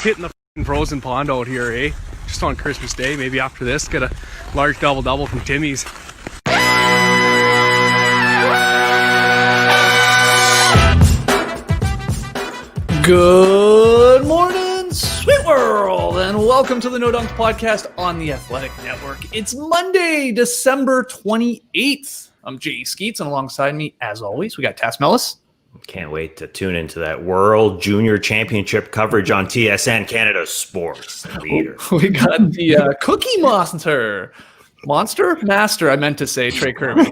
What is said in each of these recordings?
hitting the frozen pond out here, eh? Just on Christmas Day. Maybe after this, get a large double-double from Timmy's. Good morning, sweet world, and welcome to the No Dunks podcast on the Athletic Network. It's Monday, December 28th. I'm Jay Skeets, and alongside me, as always, we got Tass Mellis. Can't wait to tune into that World Junior Championship coverage on TSN, Canada's sports leader. We got the Cookie Master, I meant to say, Trey Kirby.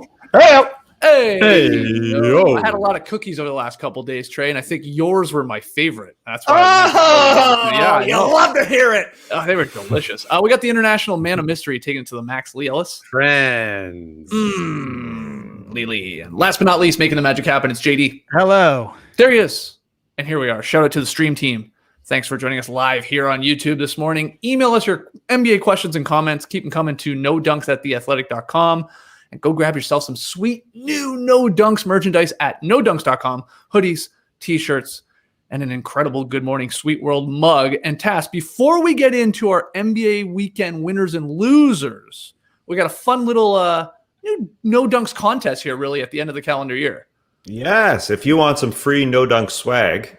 Hey, yo. I had a lot of cookies over the last couple of days, Trey, and I think yours were my favorite. That's why. You'll love to hear it. Oh, they were delicious. We got the International Man of Mystery taken it to the max, Lee Ellis. Friends. Lee. And last but not least, making the magic happen, it's JD. Hello. There he is. And here we are. Shout out to the stream team. Thanks for joining us live here on YouTube this morning. Email us your NBA questions and comments. Keep them coming to nodunks@theathletic.com. And go grab yourself some sweet new No Dunks merchandise at nodunks.com. Hoodies, t-shirts, and an incredible Good Morning Sweet World mug. And Tass, before we get into our NBA weekend winners and losers, we got a fun little new No Dunks contest here really at the end of the calendar year. Yes, if you want some free No Dunk swag,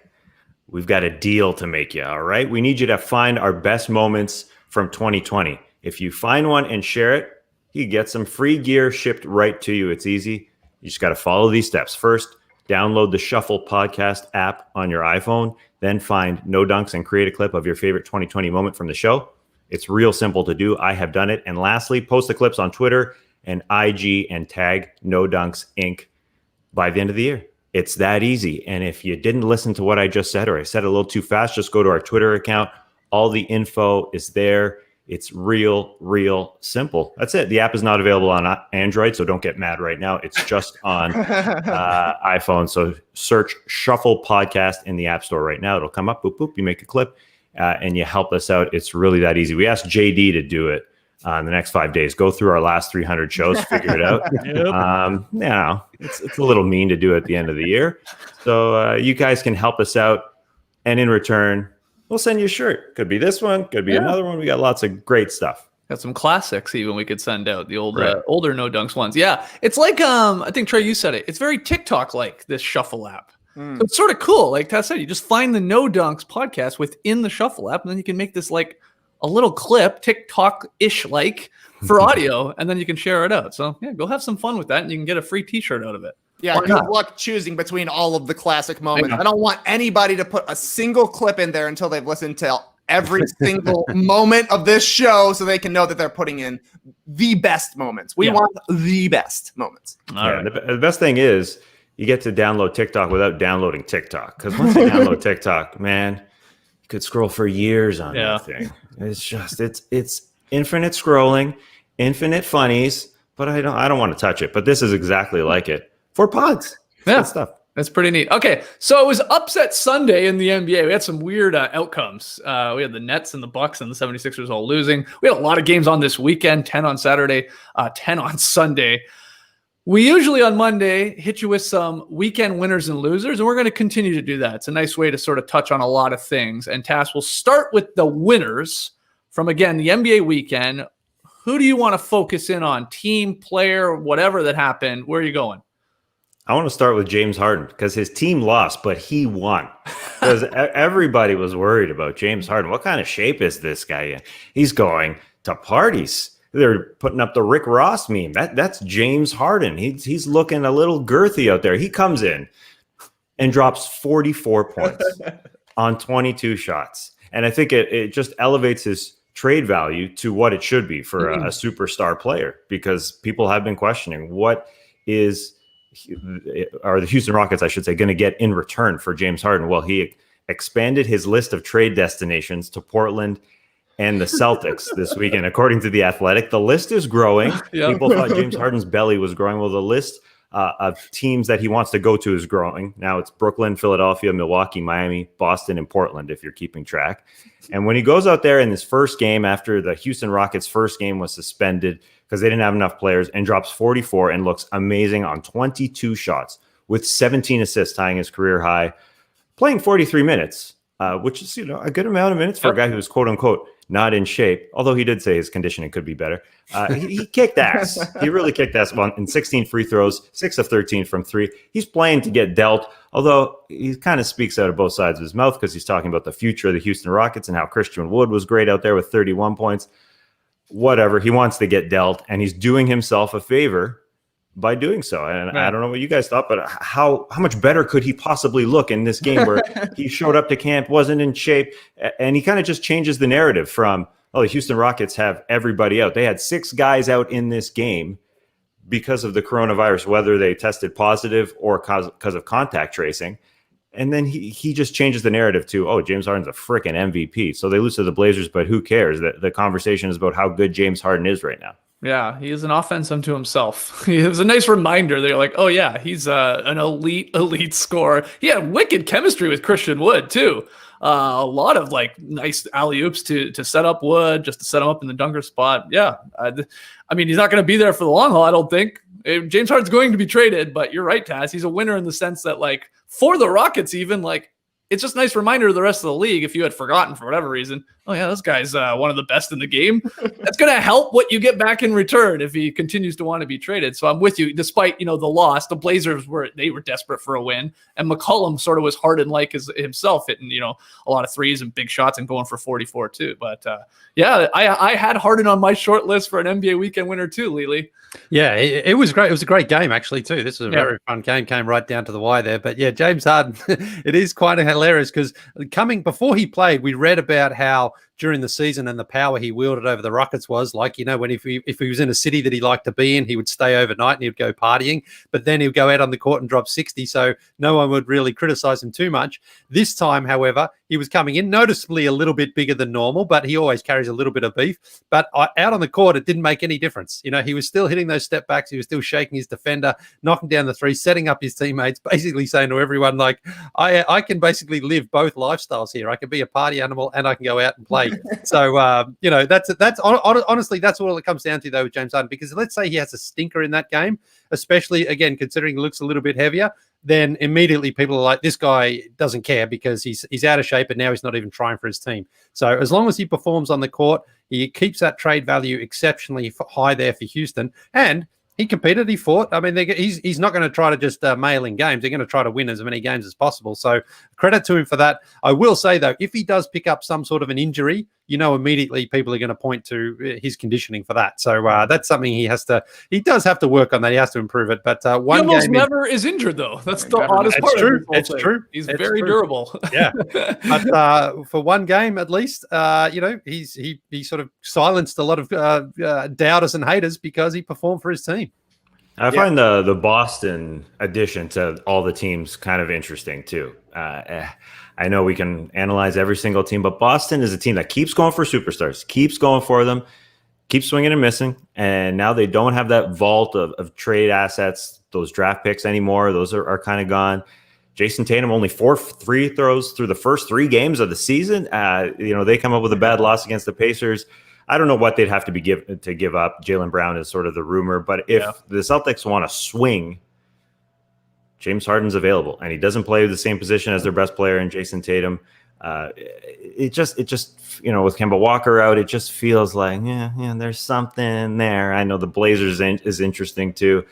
we've got a deal to make you, all right? We need you to find our best moments from 2020. If you find one and share it, you get some free gear shipped right to you. It's easy. You just got to follow these steps. First, download the Shuffle podcast app on your iPhone. Then find No Dunks and create a clip of your favorite 2020 moment from the show. It's real simple to do. I have done it. And lastly, post the clips on Twitter and IG and tag No Dunks Inc. by the end of the year. It's that easy. And if you didn't listen to what I just said, or I said it a little too fast, just go to our Twitter account. All the info is there. It's real simple. That's it. The app is not available on Android, so don't get mad right now. It's just on iPhone. So search Shuffle Podcast in the App Store right now. It'll come up. Boop, boop. You make a clip, and you help us out. It's really that easy. We asked JD to do it in the next 5 days. Go through our last 300 shows, figure it out. It's a little mean to do it at the end of the year. So you guys can help us out, and in return, we'll send you a shirt. Could be this one. Could be another one. We got lots of great stuff. Got some classics even we could send out, the old older No Dunks ones. Yeah, it's like, I think, Trey, you said it. It's very TikTok-like, this Shuffle app. So it's sort of cool. Like Tess said, you just find the No Dunks podcast within the Shuffle app, and then you can make this like a little clip, TikTok-ish like, for audio, and then you can share it out. So yeah, go have some fun with that, and you can get a free t-shirt out of it. Yeah, good luck choosing between all of the classic moments. I don't want anybody to put a single clip in there until they've listened to every single moment of this show so they can know that they're putting in the best moments. We want the best moments. The best thing is you get to download TikTok without downloading TikTok. Because once you download TikTok, man, you could scroll for years on that thing. It's just it's infinite scrolling, infinite funnies, but I don't want to touch it. But this is exactly like it. For pods. Yeah, good stuff. That's pretty neat. Okay, so it was upset Sunday in the NBA. We had some weird outcomes. We had the Nets and the Bucks and the 76ers all losing. We had a lot of games on this weekend, 10 on Saturday, 10 on Sunday. We usually on Monday hit you with some weekend winners and losers, and we're going to continue to do that. It's a nice way to sort of touch on a lot of things. And Tass, will start with the winners from, again, the NBA weekend. Who do you want to focus in on? Team, player, whatever that happened? Where are you going? I want to start with James Harden because his team lost, but he won. Because everybody was worried about James Harden. What kind of shape is this guy in? He's going to parties. They're putting up the Rick Ross meme. That's James Harden. He's looking a little girthy out there. He comes in and drops 44 points on 22 shots. And I think it just elevates his trade value to what it should be for a superstar player, because people have been questioning what are the Houston Rockets, I should say, going to get in return for James Harden? Well, he expanded his list of trade destinations to Portland and the Celtics this weekend. According to The Athletic, the list is growing. People thought James Harden's belly was growing. Well, the list of teams that he wants to go to is growing. Now it's Brooklyn, Philadelphia, Milwaukee, Miami, Boston, and Portland, if you're keeping track. And when he goes out there in his first game after the Houston Rockets' first game was suspended because they didn't have enough players, and drops 44 and looks amazing on 22 shots with 17 assists, tying his career high, playing 43 minutes. which is, a good amount of minutes for a guy who was quote unquote not in shape. Although he did say his conditioning could be better. He kicked ass. He really kicked ass. Well, in 16 free throws, 6 of 13 from 3. He's playing to get dealt. Although he kind of speaks out of both sides of his mouth because he's talking about the future of the Houston Rockets and how Christian Wood was great out there with 31 points. Whatever. He wants to get dealt, and he's doing himself a favor by doing so. And I don't know what you guys thought, but how much better could he possibly look in this game where he showed up to camp, wasn't in shape, and he kind of just changes the narrative from, the Houston Rockets have everybody out. They had 6 guys out in this game because of the coronavirus, whether they tested positive or because of contact tracing. And then he just changes the narrative to, James Harden's a freaking MVP. So they lose to the Blazers, but who cares? The conversation is about how good James Harden is right now. Yeah, he is an offense unto himself. It was a nice reminder. They're like, oh yeah, he's an elite scorer. He had wicked chemistry with Christian Wood too. A lot of nice alley-oops to set up Wood, just to set him up in the dunker spot. Yeah, I mean, he's not going to be there for the long haul, I don't think. James Harden's going to be traded, but you're right, Taz. He's a winner in the sense that, for the Rockets even, it's just a nice reminder to the rest of the league, if you had forgotten for whatever reason, oh yeah, this guy's one of the best in the game. That's going to help what you get back in return if he continues to want to be traded. So I'm with you. Despite, the loss, the Blazers were desperate for a win, and McCollum sort of was Harden-like himself, hitting, a lot of threes and big shots and going for 44 too. But yeah, I had Harden on my short list for an NBA weekend winner too, Lily. Yeah, it was great. It was a great game, actually, too. This was a very fun game. Came right down to the wire there. But yeah, James Harden, it is quite hilarious because before he played, we read about how during the season and the power he wielded over the Rockets was when if he was in a city that he liked to be in, he would stay overnight and he'd go partying, but then he'd go out on the court and drop 60, so no one would really criticize him too much. This time, however, he was coming in noticeably a little bit bigger than normal, but he always carries a little bit of beef. But out on the court, it didn't make any difference. He was still hitting those step backs. He was still shaking his defender, knocking down the three, setting up his teammates, basically saying to everyone, I can basically live both lifestyles here. I can be a party animal and I can go out and play. So, that's honestly, that's all it comes down to, though, with James Harden, because let's say he has a stinker in that game, especially, again, considering he looks a little bit heavier, then immediately people are like, this guy doesn't care because he's out of shape and now he's not even trying for his team. So as long as he performs on the court, he keeps that trade value exceptionally high there for Houston. And he competed, he fought. I mean, he's not going to try to just mail in games. They're going to try to win as many games as possible. So credit to him for that. I will say, though, if he does pick up some sort of an injury, immediately people are going to point to his conditioning for that. So that's something he does have to work on that. He has to improve it. But he almost never is injured, though. That's the oddest part. It's true. He's very durable. Yeah. But for one game, at least, he sort of silenced a lot of doubters and haters because he performed for his team. I find the Boston addition to all the teams kind of interesting too. I know we can analyze every single team, but Boston is a team that keeps going for superstars, keeps going for them, keeps swinging and missing. And now they don't have that vault of trade assets, those draft picks anymore. Those are kind of gone. Jason Tatum, only 4 free throws through the first 3 games of the season. They come up with a bad loss against the Pacers. I don't know what they'd have to give up. Jaylen Brown is sort of the rumor, but if the Celtics want to swing, James Harden's available, and he doesn't play the same position as their best player in Jason Tatum. It just with Kemba Walker out, it just feels like there's something there. I know the Blazers is interesting too.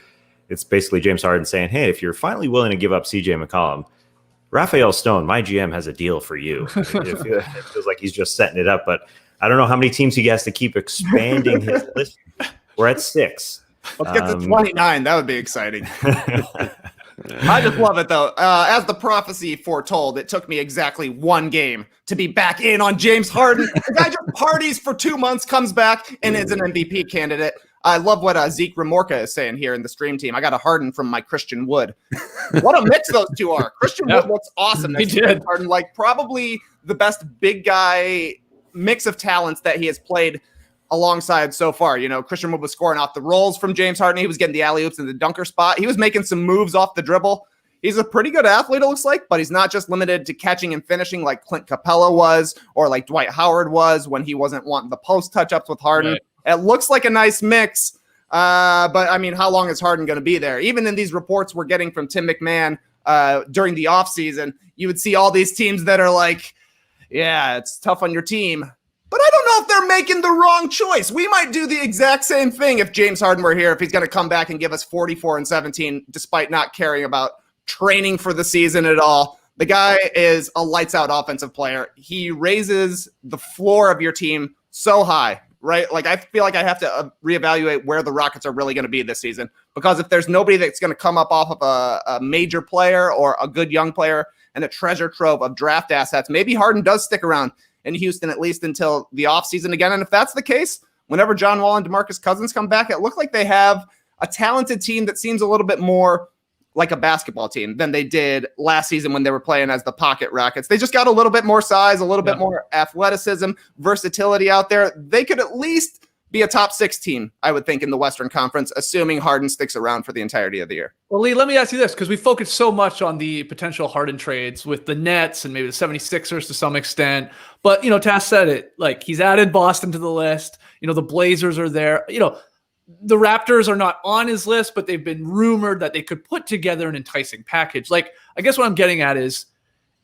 It's basically James Harden saying, "Hey, if you're finally willing to give up CJ McCollum, Raphael Stone, my GM, has a deal for you." It feels like he's just setting it up, but I don't know how many teams he has to keep expanding his list. We're at 6. Let's get to 29. That would be exciting. I just love it, though. As the prophecy foretold, it took me exactly 1 game to be back in on James Harden. The guy just parties for 2 months, comes back, and is an MVP candidate. I love what Zeke Ramorka is saying here in the stream team. I got a Harden from my Christian Wood. What a mix those two are. Christian Wood looks awesome. He did. Harden, probably the best big guy mix of talents that he has played alongside so far. Christian Wood was scoring off the rolls from James Harden. He was getting the alley-oops in the dunker spot. He was making some moves off the dribble. He's a pretty good athlete, it looks like, but he's not just limited to catching and finishing like Clint Capella was or like Dwight Howard was when he wasn't wanting the post touch-ups with Harden. Right. It looks like a nice mix, but, I mean, how long is Harden going to be there? Even in these reports we're getting from Tim McMahon during the offseason, you would see all these teams that are like, yeah, it's tough on your team. But I don't know if they're making the wrong choice. We might do the exact same thing if James Harden were here, if he's going to come back and give us 44 and 17, despite not caring about training for the season at all. The guy is a lights-out offensive player. He raises the floor of your team so high, right? Like, I feel like I have to reevaluate where the Rockets are really going to be this season. Because if there's nobody that's going to come up off of a major player or a good young player and a treasure trove of draft assets, maybe Harden does stick around in Houston at least until the offseason again. And if that's the case, whenever John Wall and DeMarcus Cousins come back, it looked like they have a talented team that seems a little bit more like a basketball team than they did last season when they were playing as the pocket Rockets. They just got a little bit more size, a little bit more athleticism, versatility out there. They could at least be a top 6 team, I would think, in the Western Conference, assuming Harden sticks around for the entirety of the year. Well, Lee, let me ask you this, because we focus so much on the potential Harden trades with the Nets and maybe the 76ers to some extent. But, Tass said it, like, he's added Boston to the list. The Blazers are there. The Raptors are not on his list, but they've been rumored that they could put together an enticing package. Like, I guess what I'm getting at is,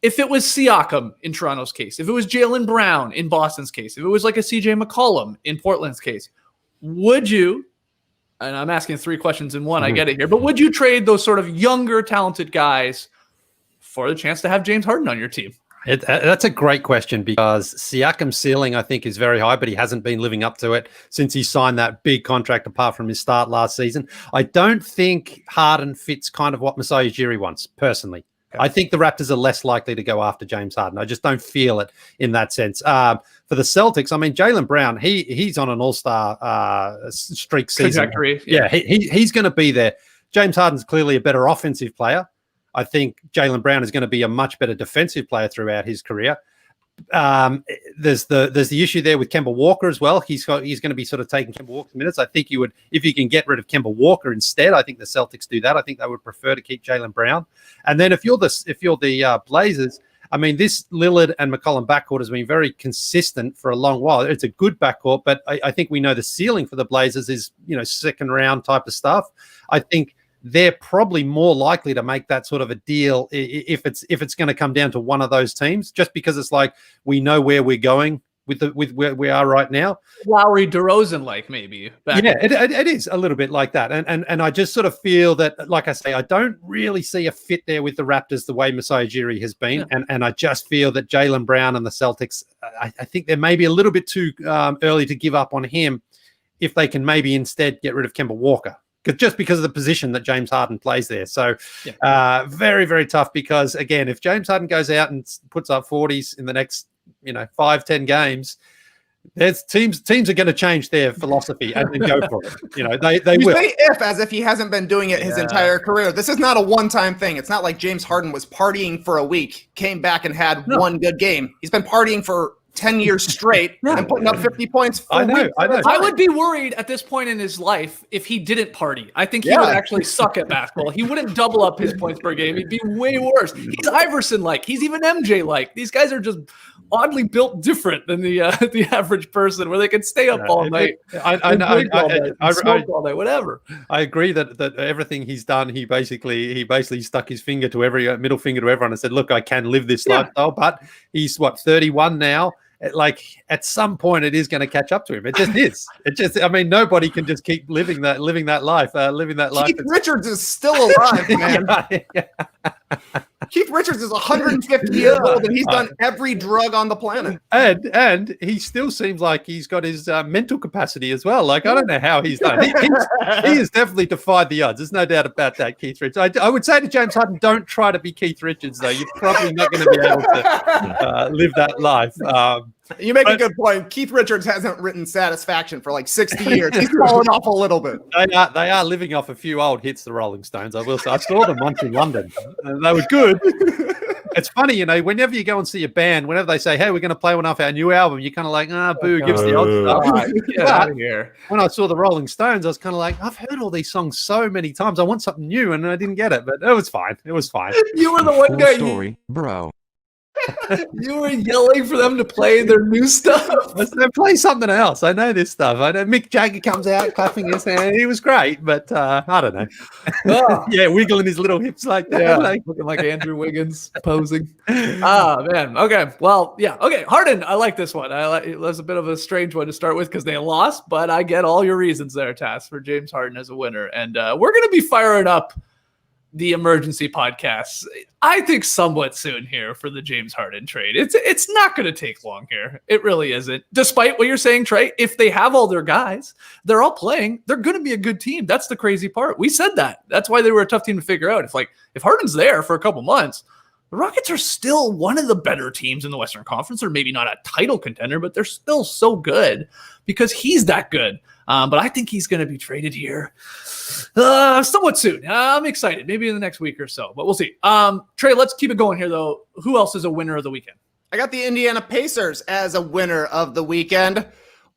if it was Siakam in Toronto's case, if it was Jaylen Brown in Boston's case, if it was like a CJ McCollum in Portland's case, would you, and I'm asking 3 questions in one, I get it here, but would you trade those sort of younger, talented guys for the chance to have James Harden on your team? That's a great question, because Siakam's ceiling, I think, is very high, but he hasn't been living up to it since he signed that big contract apart from his start last season. I don't think Harden fits kind of what Masai Ujiri wants, personally. I think the Raptors are less likely to go after James Harden. I just don't feel it in that sense. For the Celtics, I mean, Jaylen Brown, he's on an all-star streak season. Trajectory. Yeah, he's going to be there. James Harden's clearly a better offensive player. I think Jaylen Brown is going to be a much better defensive player throughout his career. There's the issue there with Kemba Walker as well. He's going to be sort of taking Kemba Walker's minutes. I think you would, if you can get rid of Kemba Walker instead, I think the Celtics do that. I think they would prefer to keep Jaylen Brown. And then if you're the Blazers, I mean, this Lillard and McCollum backcourt has been very consistent for a long while. It's a good backcourt, but I think we know the ceiling for the Blazers is, second round type of stuff. I think they're probably more likely to make that sort of a deal if it's going to come down to one of those teams, just because it's like we know where we're going with where we are right now. Lowry DeRozan, like, maybe. It is a little bit like that, and I just sort of feel that, like I say, I don't really see a fit there with the Raptors the way Masai Ujiri has been, and I just feel that Jaylen Brown and the Celtics, I think they're maybe a little bit too early to give up on him if they can maybe instead get rid of Kemba Walker. Just because of the position that James Harden plays there. So very, very tough, because, again, if James Harden goes out and puts up 40s in the next, 5-10 games, there's teams are going to change their philosophy and go for it. They will. Say if, as if he hasn't been doing it his entire career. This is not a one-time thing. It's not like James Harden was partying for a week, came back and had one good game. He's been partying for 10 years straight and putting up 50 points. I know. I would be worried at this point in his life if he didn't party. I think he would actually suck at basketball. He wouldn't double up his points per game. He'd be way worse. He's Iverson-like. He's even MJ-like. These guys are just oddly built different than the average person, where they can stay up all night. I smoke all night, whatever. I agree that everything he's done, he basically stuck his finger to middle finger to everyone and said, "Look, I can live this lifestyle." But he's 31 now. Like, at some point, it is going to catch up to him. It just is. Nobody can just keep living that life. Keith Richards is still alive, man. Keith Richards is 150 years old, and he's done every drug on the planet. And he still seems like he's got his mental capacity as well. Like, I don't know how he's done. He has definitely defied the odds. There's no doubt about that, Keith Richards. I would say to James Harden, don't try to be Keith Richards, though. You're probably not going to be able to live that life. You make a good point. Keith Richards hasn't written Satisfaction for like 60 years. He's fallen off a little bit. They are living off a few old hits, the Rolling Stones, I will say. I saw them once in London, and they were good. It's funny, whenever you go and see a band, whenever they say, "Hey, we're going to play one off our new album," you're kind of like, boo, give us the old stuff. Get out of here. When I saw the Rolling Stones, I was kind of like, I've heard all these songs so many times. I want something new, and I didn't get it, but it was fine. You were the one Cool guy. Story, bro. You were yelling for them to play their new stuff. They play something else. I know this stuff. I know Mick Jagger comes out clapping his hand. He was great, but I don't know. Oh. Yeah, wiggling his little hips like that. Yeah, Like, looking like Andrew Wiggins posing. Man. Okay. Well, yeah. Okay. Harden, I like this one. It was a bit of a strange one to start with because they lost, but I get all your reasons there, Tass, for James Harden as a winner. And we're going to be firing up the emergency podcasts, I think, somewhat soon here for the James Harden trade. It's not going to take long here. It really isn't. Despite what you're saying, Trey, if they have all their guys, they're all playing, they're going to be a good team. That's the crazy part. We said that. That's why they were a tough team to figure out. If Harden's there for a couple months, the Rockets are still one of the better teams in the Western Conference. They're maybe not a title contender, but they're still so good because he's that good. But I think he's going to be traded here somewhat soon. I'm excited. Maybe in the next week or so, but we'll see. Trey, let's keep it going here, though. Who else is a winner of the weekend? I got the Indiana Pacers as a winner of the weekend.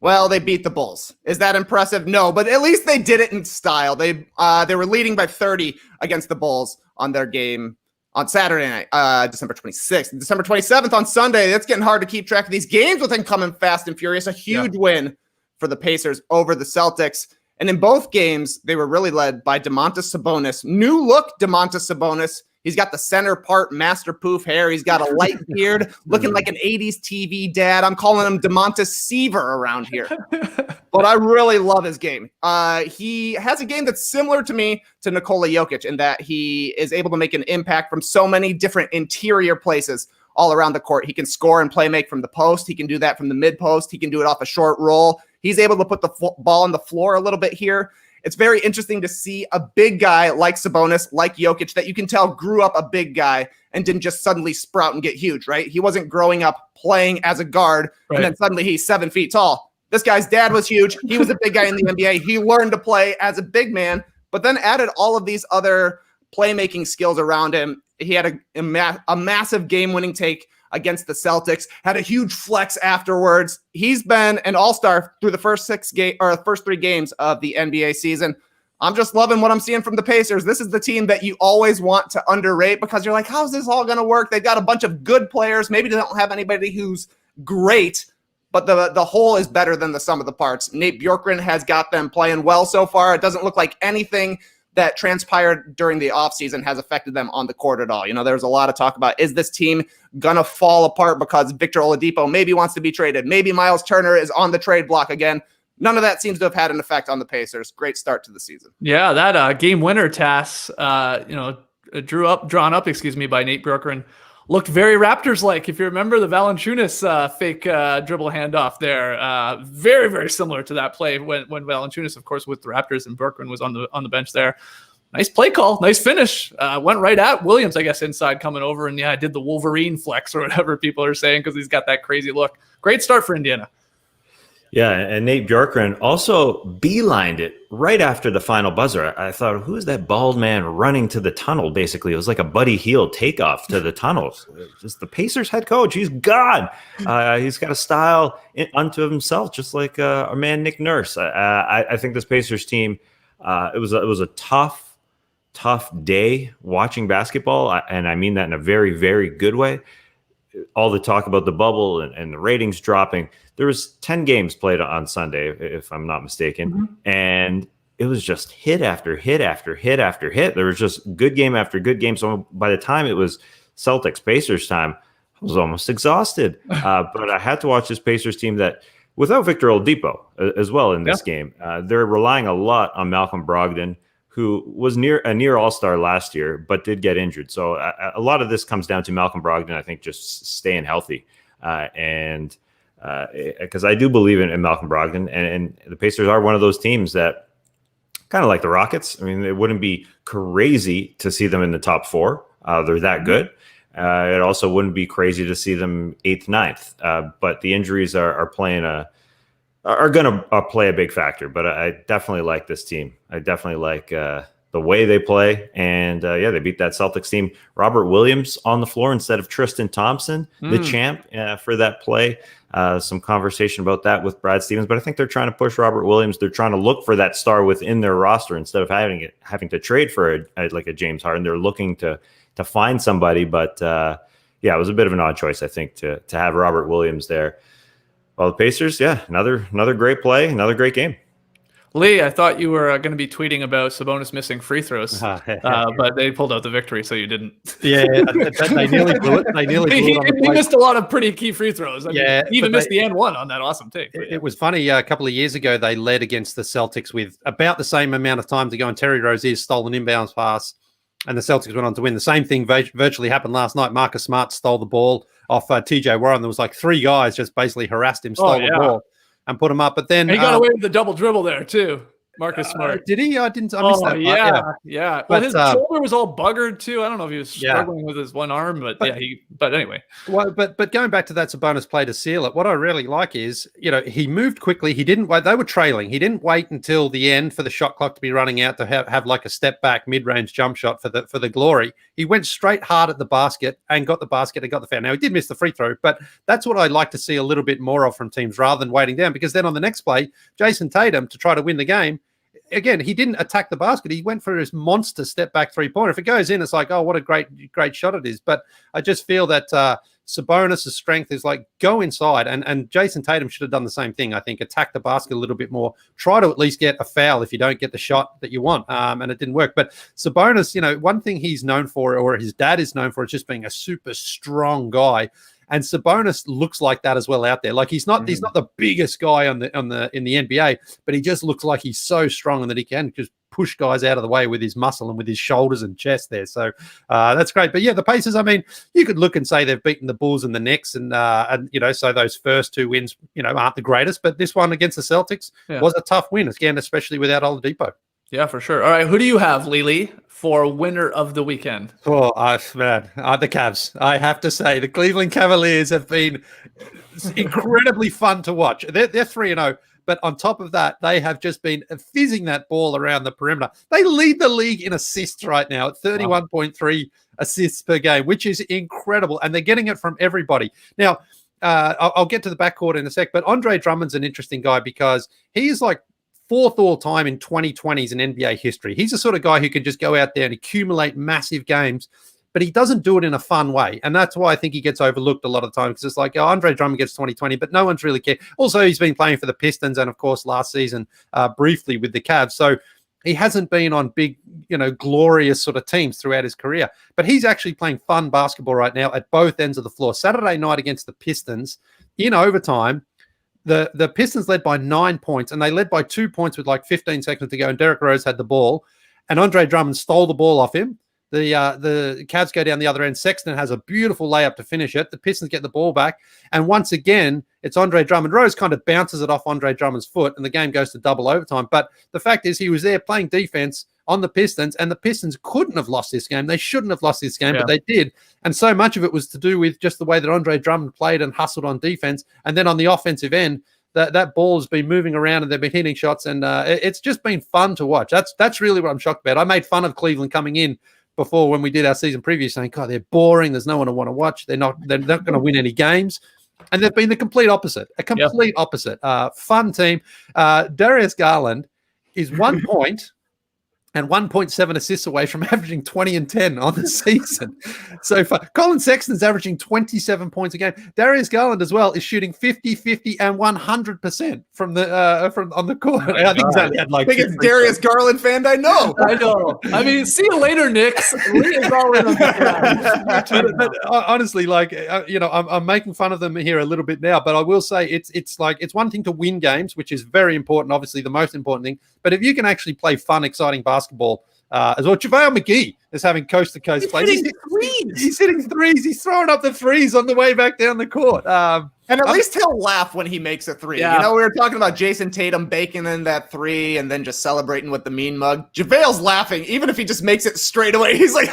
Well, they beat the Bulls. Is that impressive? No, but at least they did it in style. They were leading by 30 against the Bulls on their game on Saturday night, December 26th. December 27th on Sunday. It's getting hard to keep track of these games with them coming fast and furious. A huge win for the Pacers over the Celtics. And in both games, they were really led by Domantas Sabonis. New look Domantas Sabonis. He's got the center part master poof hair. He's got a light beard, looking like an 80s TV dad. I'm calling him Domantas Seaver around here. But I really love his game. He has a game that's similar to me to Nikola Jokic in that he is able to make an impact from so many different interior places all around the court. He can score and play make from the post. He can do that from the mid post. He can do it off a short roll. He's able to put the ball on the floor a little bit here. It's very interesting to see a big guy like Sabonis, like Jokic, that you can tell grew up a big guy and didn't just suddenly sprout and get huge, right? He wasn't growing up playing as a guard, and then suddenly he's 7 feet tall. This guy's dad was huge. He was a big guy in the NBA. He learned to play as a big man, but then added all of these other playmaking skills around him. He had a massive game-winning take against the Celtics, had a huge flex afterwards. He's been an all-star through the first 3 games of the NBA season. I'm just loving what I'm seeing from the Pacers. This is the team that you always want to underrate because you're like, how's this all going to work? They've got a bunch of good players. Maybe they don't have anybody who's great, but the whole is better than the sum of the parts. Nate Bjorkgren has got them playing well so far. It doesn't look like anything that transpired during the offseason has affected them on the court at all. You know, there's a lot of talk about, is this team going to fall apart because Victor Oladipo maybe wants to be traded? Maybe Miles Turner is on the trade block again. None of that seems to have had an effect on the Pacers. Great start to the season. Yeah, that game winner, Tass, drawn up by Nate Bjorkgren, looked very Raptors-like. If you remember the Valanciunas fake dribble handoff there, very, very similar to that play when Valanciunas, of course, with the Raptors and Bjorkgren was on the bench there. Nice play call, nice finish. Went right at Williams, I guess, inside coming over, and did the Wolverine flex or whatever people are saying because he's got that crazy look. Great start for Indiana. Yeah, and Nate Bjorkgren also beelined it right after the final buzzer. I thought, who is that bald man running to the tunnel, basically? It was like a Buddy Hield takeoff to the tunnels. Just the Pacers head coach. He's God. He's got a style unto himself, just like our man Nick Nurse. I think this Pacers team, it was a tough day watching basketball, and I mean that in a very, very good way. All the talk about the bubble and the ratings dropping. There was 10 games played on Sunday, if I'm not mistaken, and it was just hit after hit after hit after hit. There was just good game after good game. So by the time it was Celtics Pacers time, I was almost exhausted. But I had to watch this Pacers team that, without Victor Oladipo as well in this game, they're relying a lot on Malcolm Brogdon, who was a near all-star last year, but did get injured. So a lot of this comes down to Malcolm Brogdon, I think, just staying healthy. Because I do believe in Malcolm Brogdon, and the Pacers are one of those teams that, kind of like the Rockets, I mean, it wouldn't be crazy to see them in the top 4. They're that good. It also wouldn't be crazy to see them 8th, 9th. But the injuries are going to play a big factor. But I definitely like this team. I definitely like the way they play. And they beat that Celtics team. Robert Williams on the floor instead of Tristan Thompson, the champ for that play. Some conversation about that with Brad Stevens, but I think they're trying to push Robert Williams. They're trying to look for that star within their roster instead of having to trade for a James Harden. They're looking to find somebody, but yeah, it was a bit of an odd choice, I think, to have Robert Williams there. Well, the Pacers, yeah, another great play, another great game. Lee, I thought you were going to be tweeting about Sabonis missing free throws, but they pulled out the victory, so you didn't. Yeah, they nearly blew it. They nearly blew it on the He missed a lot of pretty key free throws. I mean, he even missed the and one on that awesome take. It was funny. A couple of years ago, they led against the Celtics with about the same amount of time to go, and Terry Rozier stole an inbounds pass, and the Celtics went on to win. The same thing virtually happened last night. Marcus Smart stole the ball off TJ Warren. There was like 3 guys just basically harassed him, stole the ball, and put him up. But then he got away with the double dribble there too. Marcus Smart. Did he? I missed that. Yeah. Well, his shoulder was all buggered too. I don't know if he was struggling with his one arm, but anyway. Well, but going back to that Sabonis play to seal it, what I really like is, he moved quickly. He didn't wait. They were trailing. He didn't wait until the end for the shot clock to be running out to have like a step back mid-range jump shot for the glory. He went straight hard at the basket and got the basket and got the foul. Now, he did miss the free throw, but that's what I like to see a little bit more of from teams rather than waiting down, because then on the next play, Jason Tatum, to try to win the game, again, he didn't attack the basket. He went for his monster step back 3-pointer. If it goes in, it's like, oh, what a great shot it is. But I just feel that Sabonis' strength is like, go inside. And Jason Tatum should have done the same thing, I think. Attack the basket a little bit more. Try to at least get a foul if you don't get the shot that you want. And it didn't work. But Sabonis, one thing he's known for, or his dad is known for, is just being a super strong guy. And Sabonis looks like that as well out there. Like he's not the biggest guy in the NBA, but he just looks like he's so strong and that he can just push guys out of the way with his muscle and with his shoulders and chest there. So that's great. But yeah, the Pacers, I mean, you could look and say they've beaten the Bulls and the Knicks, and so those first 2 wins, aren't the greatest. But this one against the Celtics was a tough win, again, especially without Oladipo. Yeah, for sure. All right, who do you have, Lily, for winner of the weekend? Oh, man, the Cavs. I have to say, the Cleveland Cavaliers have been incredibly fun to watch. They're 3-0, but on top of that, they have just been fizzing that ball around the perimeter. They lead the league in assists right now at 31.3 assists per game, which is incredible, and they're getting it from everybody. Now, I'll get to the backcourt in a sec, but Andre Drummond's an interesting guy because he's like 4th all-time in 2020s in NBA history. He's the sort of guy who can just go out there and accumulate massive games, but he doesn't do it in a fun way. And that's why I think he gets overlooked a lot of times, because it's like, Andre Drummond gets 2020, but no one's really cared. Also, he's been playing for the Pistons and, of course, last season briefly with the Cavs. So he hasn't been on big, glorious sort of teams throughout his career. But he's actually playing fun basketball right now at both ends of the floor. Saturday night against the Pistons, in overtime, the Pistons led by 9 points, and they led by 2 points with like 15 seconds to go, and Derrick Rose had the ball, and Andre Drummond stole the ball off him. The Cavs go down the other end. Sexton has a beautiful layup to finish it. The Pistons get the ball back, and once again, it's Andre Drummond. Rose kind of bounces it off Andre Drummond's foot, and the game goes to double overtime. But the fact is, he was there playing defense on the Pistons, and the Pistons couldn't have lost this game. They shouldn't have lost this game, but they did. And so much of it was to do with just the way that Andre Drummond played and hustled on defense. And then on the offensive end, that ball has been moving around and they've been hitting shots, and it's just been fun to watch. That's really what I'm shocked about. I made fun of Cleveland coming in before when we did our season preview, saying, God, they're boring. There's no one to want to watch. They're not going to win any games. And they've been the complete opposite, opposite. Fun team. Darius Garland is 1 point and 1.7 assists away from averaging 20 and 10 on the season so far. Colin Sexton's averaging 27 points a game. Darius Garland as well is shooting 50, 50, and 100% from on the court. I think he's only had like biggest Darius Garland fan I know. I know. I mean, see you later, Knicks. Lee is all in on but honestly, like I'm making fun of them here a little bit now, but I will say it's one thing to win games, which is very important, obviously the most important thing. But if you can actually play fun, exciting basketball as well. JaVale McGee is having coast-to-coast plays. He's hitting threes. He's throwing up the threes on the way back down the court. And at least he'll laugh when he makes a three. Yeah. We were talking about Jason Tatum baking in that three and then just celebrating with the mean mug. JaVale's laughing, even if he just makes it straight away. He's like,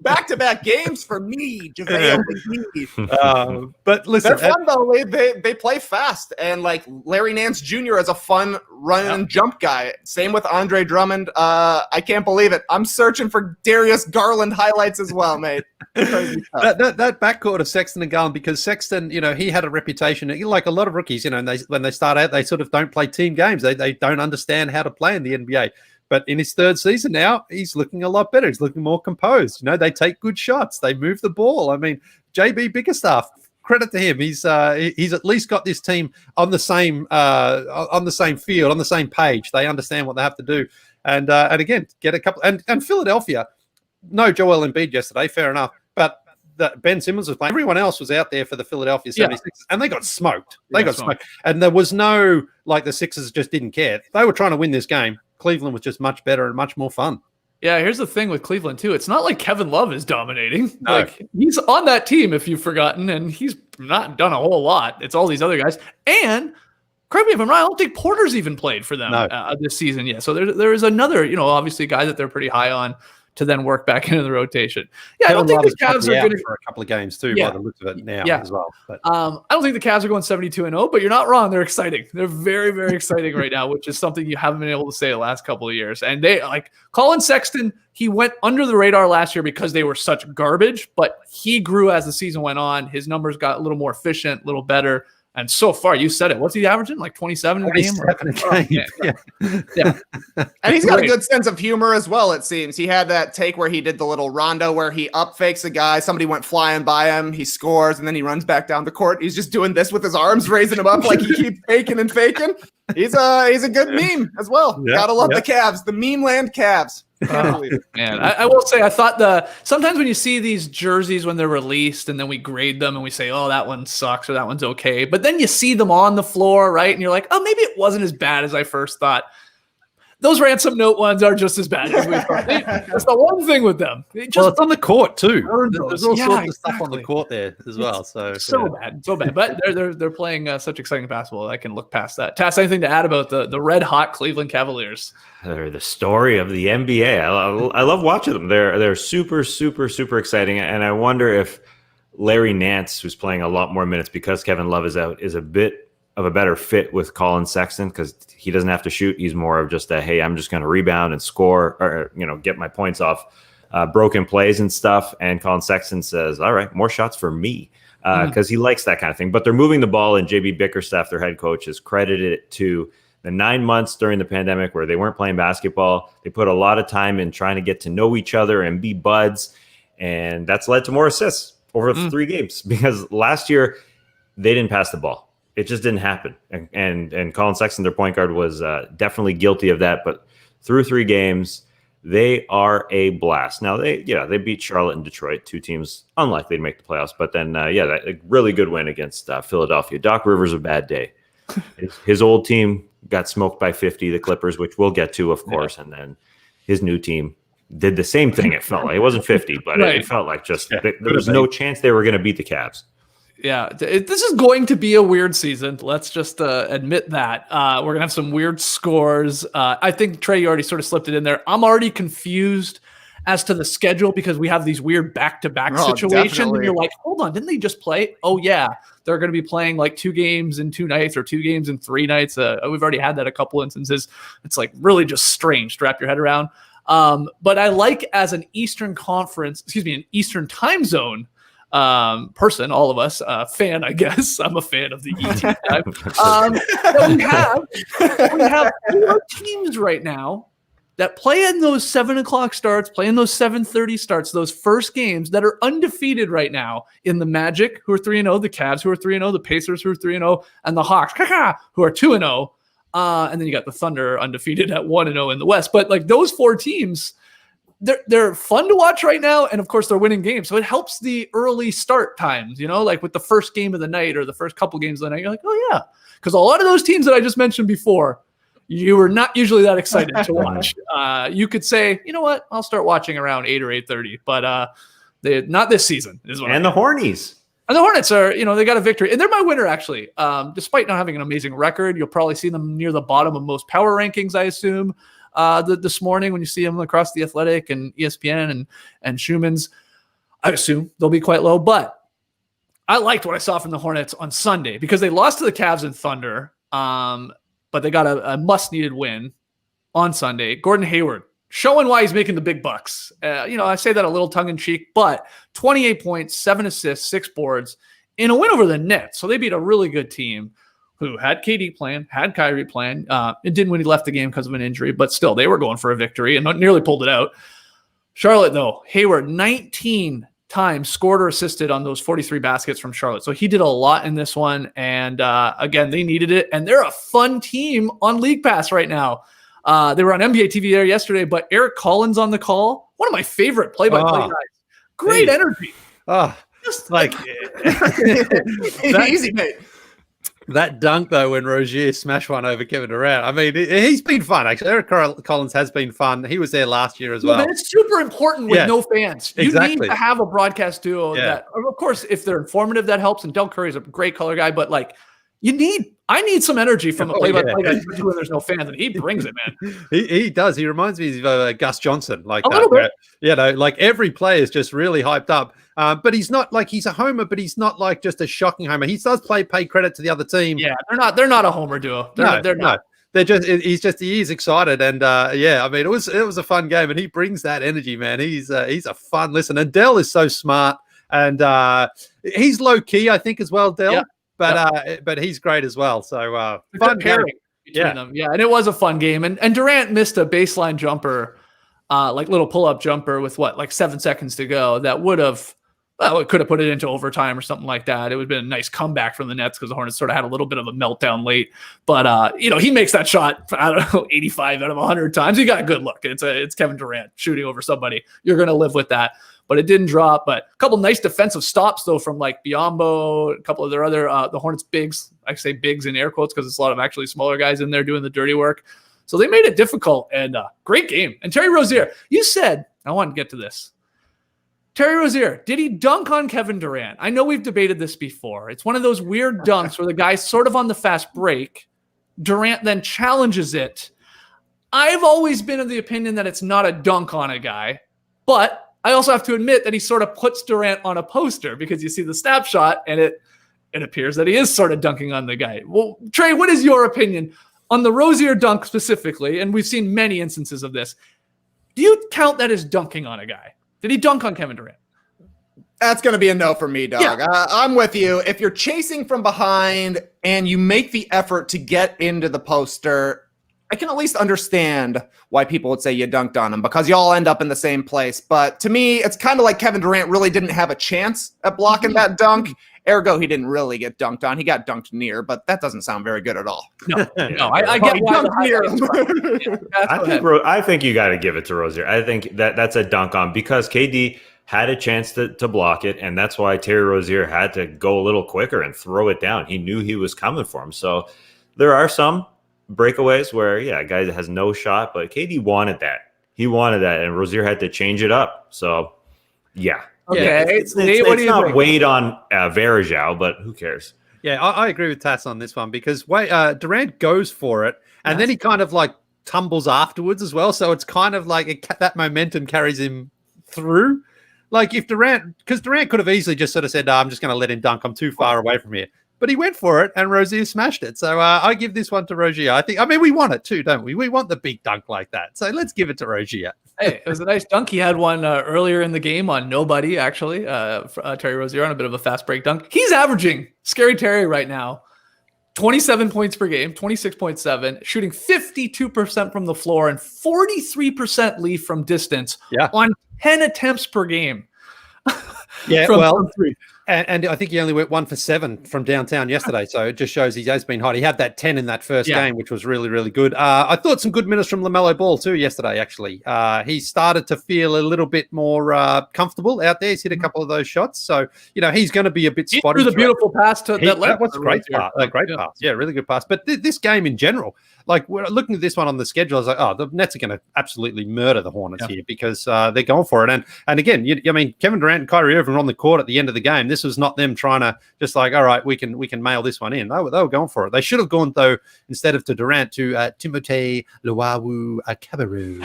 back-to-back games for me, JaVale McGee. But listen, they're fun, though. They play fast. And, like, Larry Nance Jr. is a fun run and jump guy. Same with Andre Drummond. I can't believe it. I'm searching for Darius Garland highlights as well, mate. that backcourt of Sexton and Garland, because Sexton, he had a reputation, like a lot of rookies, and when they start out, they sort of don't play team games. They don't understand how to play in the NBA. But in his third season now, he's looking a lot better. He's looking more composed. They take good shots. They move the ball. I mean, JB Bickerstaff, credit to him. He's at least got this team on the same field, on the same page. They understand what they have to do. And again, get a couple. And Philadelphia, no Joel Embiid yesterday, fair enough. But Ben Simmons was playing. Everyone else was out there for the Philadelphia 76ers, and they got smoked. They got smoked. And there was no, the Sixers just didn't care. They were trying to win this game. Cleveland was just much better and much more fun. Yeah, here's the thing with Cleveland, too. It's not like Kevin Love is dominating. No. He's on that team, if you've forgotten, and he's not done a whole lot. It's all these other guys. And correct me if I'm wrong, I don't think Porter's even played for them this season yet. So there is another, obviously a guy that they're pretty high on to then work back into the rotation. Yeah, Kevin I don't think Love the Cavs are going to for a couple of games too, by the looks of it now as well. But I don't think the Cavs are going 72-0, but you're not wrong. They're exciting. They're very, very exciting right now, which is something you haven't been able to say the last couple of years. And they Colin Sexton, he went under the radar last year because they were such garbage, but he grew as the season went on. His numbers got a little more efficient, a little better. And so far, you said it. What's he averaging? 27 a game? Yeah. And he's got a good sense of humor as well, it seems. He had that take where he did the little rondo where he up fakes a guy. Somebody went flying by him. He scores, and then he runs back down the court. He's just doing this with his arms, raising him up like he keeps faking and faking. He's a good meme as well. Gotta love the Cavs, the meme land Cavs. Man, I will say, I thought sometimes when you see these jerseys when they're released and then we grade them and we say, oh, that one sucks or that one's okay. But then you see them on the floor, right? And you're like, oh, maybe it wasn't as bad as I first thought. Those ransom note ones are just as bad as we thought. That's the one thing with them. It's on the court too. There's all sorts of stuff on the court there as well. So bad. But they're playing such exciting basketball. I can look past that. Tass, anything to add about the red hot Cleveland Cavaliers? They're the story of the NBA. I love watching them. They're super, super, super exciting. And I wonder if Larry Nance, who's playing a lot more minutes because Kevin Love is out, is a bit of a better fit with Colin Sexton because he doesn't have to shoot. He's more of just hey, I'm just going to rebound and score or, get my points off broken plays and stuff. And Colin Sexton says, all right, more shots for me because he likes that kind of thing. But they're moving the ball, and JB Bickerstaff, their head coach, has credited it to the 9 months during the pandemic where they weren't playing basketball. They put a lot of time in trying to get to know each other and be buds. And that's led to more assists over 3 games because last year they didn't pass the ball. It just didn't happen. And Colin Sexton, their point guard, was definitely guilty of that. But through 3 games, they are a blast. Now, they beat Charlotte and Detroit, 2 teams unlikely to make the playoffs. But then, a really good win against Philadelphia. Doc Rivers, a bad day. His old team got smoked by 50, the Clippers, which we'll get to, of course. And then his new team did the same thing, it felt like. It wasn't 50, but it felt like there was no chance they were going to beat the Cavs. Yeah, this is going to be a weird season. Let's just admit that. We're going to have some weird scores. I think, Trey, you already sort of slipped it in there. I'm already confused as to the schedule because we have these weird back-to-back situations. Definitely. And you're like, hold on, didn't they just play? Oh, yeah. They're going to be playing 2 games in 2 nights or 2 games in 3 nights. We've already had that a couple instances. It's really just strange to wrap your head around. But I like as an Eastern Eastern time zone person, all of us, fan, I guess. I'm a fan of the ET time. We have 4 teams right now that play in those 7 o'clock starts, play in those 7:30 starts, those first games that are undefeated right now in the Magic, who are 3-0, the Cavs, who are 3-0, the Pacers, who are 3-0, and the Hawks, who are 2-0. And then you got the Thunder undefeated at 1-0 in the West. But those 4 teams, they're fun to watch right now, and of course they're winning games, so it helps the early start times, with the first game of the night or the first couple games of the night. You're like, oh yeah, because a lot of those teams that I just mentioned before, you were not usually that excited to watch. You could say, you know what, I'll start watching around 8 or 8:30, but not this season is what. And the Hornies. And the Hornets are, they got a victory, and they're my winner actually. Despite not having an amazing record, you'll probably see them near the bottom of most power rankings, I assume. This morning when you see them across the Athletic and ESPN and Schumann's, I assume they'll be quite low. But I liked what I saw from the Hornets on Sunday because they lost to the Cavs and Thunder, but they got a must-needed win on Sunday. Gordon Hayward showing why he's making the big bucks. I say that a little tongue-in-cheek, but 28 points, 7 assists, 6 boards in a win over the Nets. So they beat a really good team who had KD playing, had Kyrie playing. It didn't when he left the game because of an injury, but still they were going for a victory and nearly pulled it out. Charlotte, though, Hayward 19 times scored or assisted on those 43 baskets from Charlotte. So he did a lot in this one. And again, they needed it. And they're a fun team on League Pass right now. They were on NBA TV there yesterday, but Eric Collins on the call. One of my favorite play-by-play guys. Great energy. Just like easy, mate. That dunk, though, when Rozier smashed one over Kevin Durant. I mean, he's been fun, actually. Eric Collins has been fun. He was there last year as well. But it's super important with no fans. You need to have a broadcast duo that, of course, if they're informative, that helps. And Del Curry's a great color guy, but like, I need some energy from a play-by-play guy when there's no fans, and he brings it, man. He does. He reminds me of Gus Johnson, like a little bit. Like every player is just really hyped up. But he's not like he's a homer, but he's not like just a shocking homer. He does pay credit to the other team. Yeah, they're not a homer duo. They're not. He is excited, and I mean, it was a fun game, and he brings that energy, man. He's a fun listen, and Dell is so smart, and he's low key, I think, as well, Dell. Yeah. But he's great as well. So fun pairing between them. Yeah, and it was a fun game. And Durant missed a baseline jumper, like little pull-up jumper with like 7 seconds to go. That it could have put it into overtime or something like that. It would have been a nice comeback from the Nets because the Hornets sort of had a little bit of a meltdown late. But he makes that shot, I don't know, 85 out of 100 times. He got a good look. It's Kevin Durant shooting over somebody. You're going to live with that. But it didn't drop. But a couple nice defensive stops, though, from like Biyombo, a couple of their other, the Hornets bigs. I say bigs in air quotes because it's a lot of actually smaller guys in there doing the dirty work. So they made it difficult, and great game. And Terry Rozier, you said, I want to get to this. Terry Rozier, did he dunk on Kevin Durant? I know we've debated this before. It's one of those weird dunks where the guy's sort of on the fast break. Durant then challenges it. I've always been of the opinion that it's not a dunk on a guy, but I also have to admit that he sort of puts Durant on a poster because you see the snapshot and it appears that he is sort of dunking on the guy. Well, Trey, what is your opinion on the Rozier dunk specifically? And we've seen many instances of this. Do you count that as dunking on a guy? Did he dunk on Kevin Durant? That's going to be a no for me, dog. Yeah. I'm with you. If you're chasing from behind and you make the effort to get into the poster, I can at least understand why people would say you dunked on him because y'all end up in the same place. But to me, it's kind of like Kevin Durant really didn't have a chance at blocking that dunk. Ergo, he didn't really get dunked on. He got dunked near, but that doesn't sound very good at all. No, I get why I think you got to give it to Rozier. I think that's a dunk on because KD had a chance to block it, and that's why Terry Rozier had to go a little quicker and throw it down. He knew he was coming for him. So there are some breakaways where, a guy has no shot, but KD wanted that. He wanted that, and Rozier had to change it up. So, yeah. Okay. It's not Wade on Varejao, but who cares? Yeah, I agree with Tass on this one because Durant goes for it, and then he kind of like tumbles afterwards as well. So it's kind of like that momentum carries him through. Like if because Durant could have easily just sort of said, I'm just going to let him dunk. I'm too far away from here. But he went for it, and Rozier smashed it. So I give this one to Rozier. We want it too, don't we? We want the big dunk like that. So let's give it to Rozier. Hey, it was a nice dunk. He had one earlier in the game on nobody, actually. Terry Rozier on a bit of a fast break dunk. He's averaging, Scary Terry right now, 27 points per game, 26.7, shooting 52% from the floor and 43% leave from distance on 10 attempts per game. From three. And I think he only went 1 for 7 from downtown yesterday. So it just shows he has been hot. He had that 10 in that first game, which was really, really good. I thought some good minutes from LaMelo Ball too yesterday, actually. He started to feel a little bit more comfortable out there. He's hit a couple of those shots. So, he's going to be a bit spotty. He threw the beautiful pass to that left. That was a great pass. Pass. Yeah, really good pass. But this game in general, like we're looking at this one on the schedule, I was like, the Nets are going to absolutely murder the Hornets here because they're going for it. And again, Kevin Durant and Kyrie Irving were on the court at the end of the game. This was not them trying to just like, all right, we can mail this one in. They were going for it. They should have gone though instead of to Durant to Timothé Luwawu Cabarrot.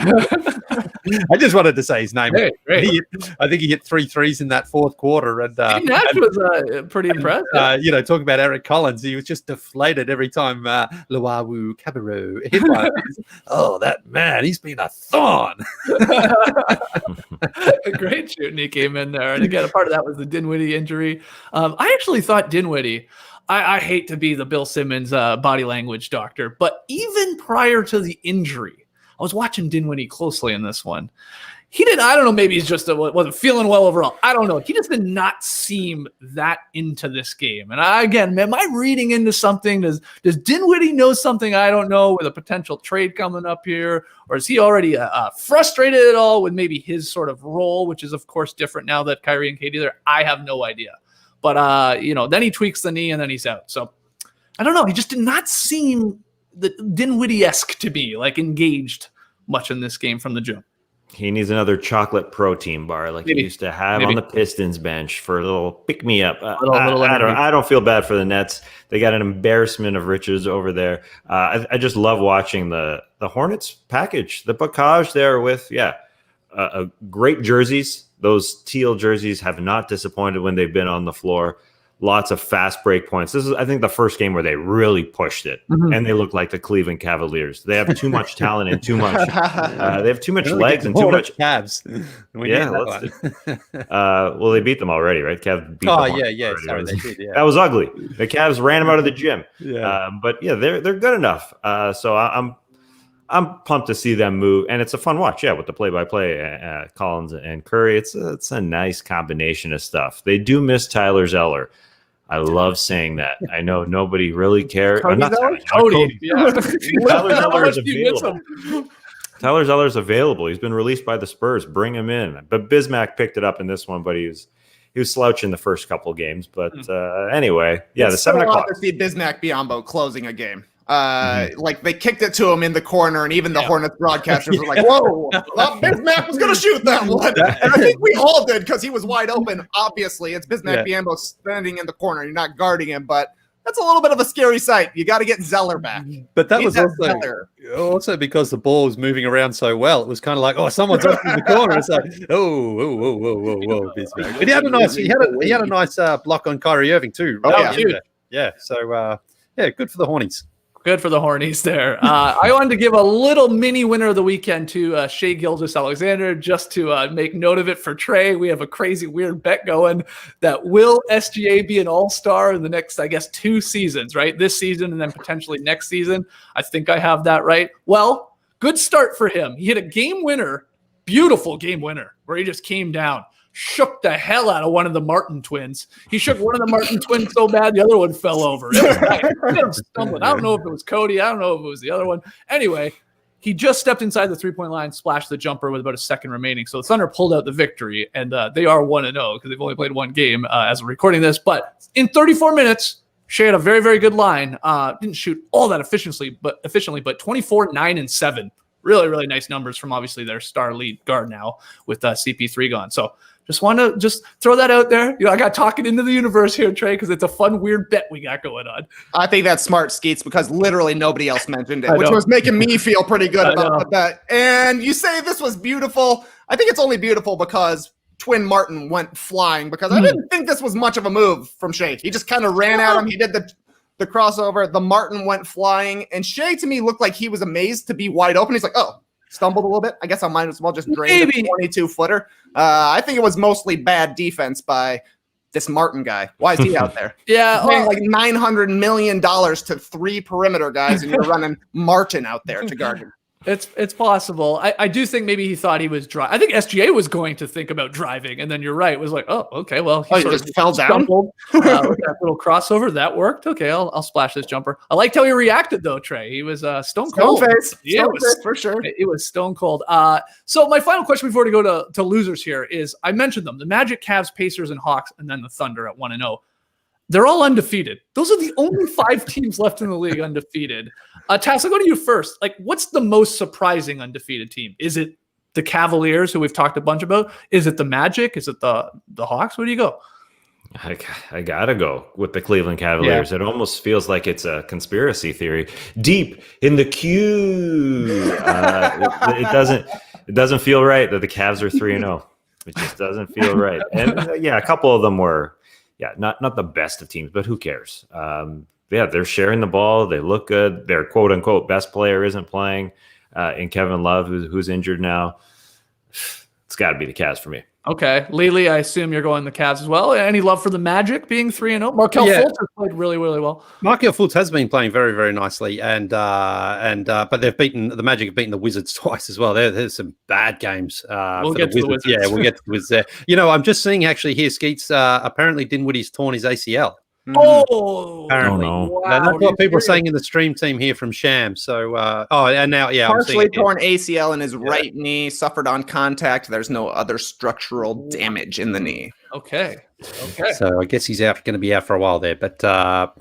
I just wanted to say his name. Hey, I think he hit 3 threes in that fourth quarter, and Nash was pretty impressive. Talking about Eric Collins, he was just deflated every time Luwawu Cabarrot hit one. Oh, that man, he's been a thorn. A great shooting he came in there, and again, a part of that was the Dinwiddie injury. I actually thought Dinwiddie, I hate to be the Bill Simmons body language doctor, but even prior to the injury, I was watching Dinwiddie closely in this one. He did, I don't know, maybe he's just wasn't feeling well overall. I don't know. He just did not seem that into this game. And again, am I reading into something? Does Dinwiddie know something I don't know with a potential trade coming up here? Or is he already frustrated at all with maybe his sort of role, which is, of course, different now that Kyrie and KD are there? I have no idea. But, then he tweaks the knee and then he's out. So I don't know. He just did not seem Dinwiddie-esque to be, like engaged much in this game from the jump. He needs another chocolate protein bar like he used to have on the Pistons bench for a little pick-me-up. I don't feel bad for the Nets. They got an embarrassment of riches over there. I just love watching the Hornets package, the package there with, great jerseys. Those teal jerseys have not disappointed when they've been on the floor. Lots of fast break points. This is, I think, the first game where they really pushed it, and they look like the Cleveland Cavaliers. They have too much talent and too much. They have too much legs and too much Cavs. Well, they beat them already, right? Cav beat them already, Sorry, right? they did, That was ugly. The Cavs ran them out of the gym. They're good enough. So I'm pumped to see them move, and it's a fun watch. Yeah, with the play-by-play, Collins and Curry, it's a nice combination of stuff. They do miss Tyler Zeller. I love saying that. I know nobody really cares. Cody. Tyler Zeller is available. Tyler Zeller's available. He's been released by the Spurs. Bring him in. But Bismack picked it up in this one, but he was slouching the first couple games. But anyway, the 7 o'clock. To see Bismack Biyombo closing a game. Like they kicked it to him in the corner, and even the Hornets broadcasters were like, "Whoa, Bismack was going to shoot that one." And I think we all did because he was wide open. Obviously, it's Bismack Biyombo standing in the corner. You're not guarding him, but that's a little bit of a scary sight. You got to get Zeller back. But that was also because the ball was moving around so well. It was kind of like, someone's up in the corner. It's like, whoa, Bismack. But he had a nice block on Kyrie Irving too. Right? So good for the Hornies. Good for the Hornies there. I wanted to give a little mini winner of the weekend to Shai Gilgeous-Alexander just to make note of it for Trey. We have a crazy, weird bet going that will SGA be an all-star in the next, 2 seasons, right? This season and then potentially next season. I think I have that right. Well, good start for him. He hit a game winner, beautiful game winner, where he just came down. Shook the hell out of one of the Martin twins. He shook one of the Martin twins so bad the other one fell over. It was nice. Stumbling. I don't know if it was Cody. I don't know if it was the other one. Anyway, he just stepped inside the three-point line, splashed the jumper with about a second remaining. So the Thunder pulled out the victory, and they are 1-0 because they've only played one game as we're recording this. But in 34 minutes, Shai had a very, very good line. Didn't shoot all that efficiently, but 24, 9, and 7. Really, really nice numbers from obviously their star lead guard now with CP3 gone. So just want to throw that out there. I got talking into the universe here, Trey, because it's a fun, weird bet we got going on. I think that's smart, Skeets, because literally nobody else mentioned it, which was making me feel pretty good about the bet. And you say this was beautiful. I think it's only beautiful because Twin Martin went flying, because I didn't think this was much of a move from Shai. He just kind of ran at him. He did the crossover. The Martin went flying. And Shai, to me, looked like he was amazed to be wide open. He's like, stumbled a little bit. I guess I might as well just drain the 22-footer. I think it was mostly bad defense by this Martin guy. Why is he out there? Paying like $900 million to 3 perimeter guys, and you're running Martin out there to guard him. It's possible. I do think maybe he thought he was driving. I think SGA was going to think about driving, and then you're right. It was like, okay, well, he sort just fell down. With that little crossover. That worked. Okay, I'll splash this jumper. I liked how he reacted, though, Trey. He was stone cold. Stone face, for sure. It was stone cold. So my final question before we go to losers here is, I mentioned them, the Magic, Cavs, Pacers, and Hawks, and then the Thunder at 1-0. They're all undefeated. Those are the only 5 teams left in the league undefeated. Tass, I'll go to you first. Like, what's the most surprising undefeated team? Is it the Cavaliers, who we've talked a bunch about? Is it the Magic? Is it the Hawks? Where do you go? I gotta go with the Cleveland Cavaliers. It almost feels like it's a conspiracy theory deep in the queue. It doesn't feel right that the Cavs are 3-0. It just doesn't feel right. And a couple of them were. Not the best of teams, but who cares? They're sharing the ball. They look good. Their quote unquote best player isn't playing in Kevin Love, who's injured now. It's got to be the Cavs for me. Okay. Lily, I assume you're going the Cavs as well. Any love for the Magic being 3-0? Markelle Fultz has played really, really well. Markelle Fultz has been playing very, very nicely, but the Magic have beaten the Wizards twice as well. There's some bad games We'll for get the to Wizards. the Wizards. Yeah, we'll get to the Wizards there. You know, I'm just seeing actually here, Skeets, apparently Dinwiddie's torn his ACL. Oh, Apparently. Oh, no. wow. And that's what people are saying in the stream team here from Sham. So, and now, I'm Partially seeing it. torn ACL in his right knee, suffered on contact. There's no other structural damage in the knee. Okay. So I guess he's going to be out for a while there. But so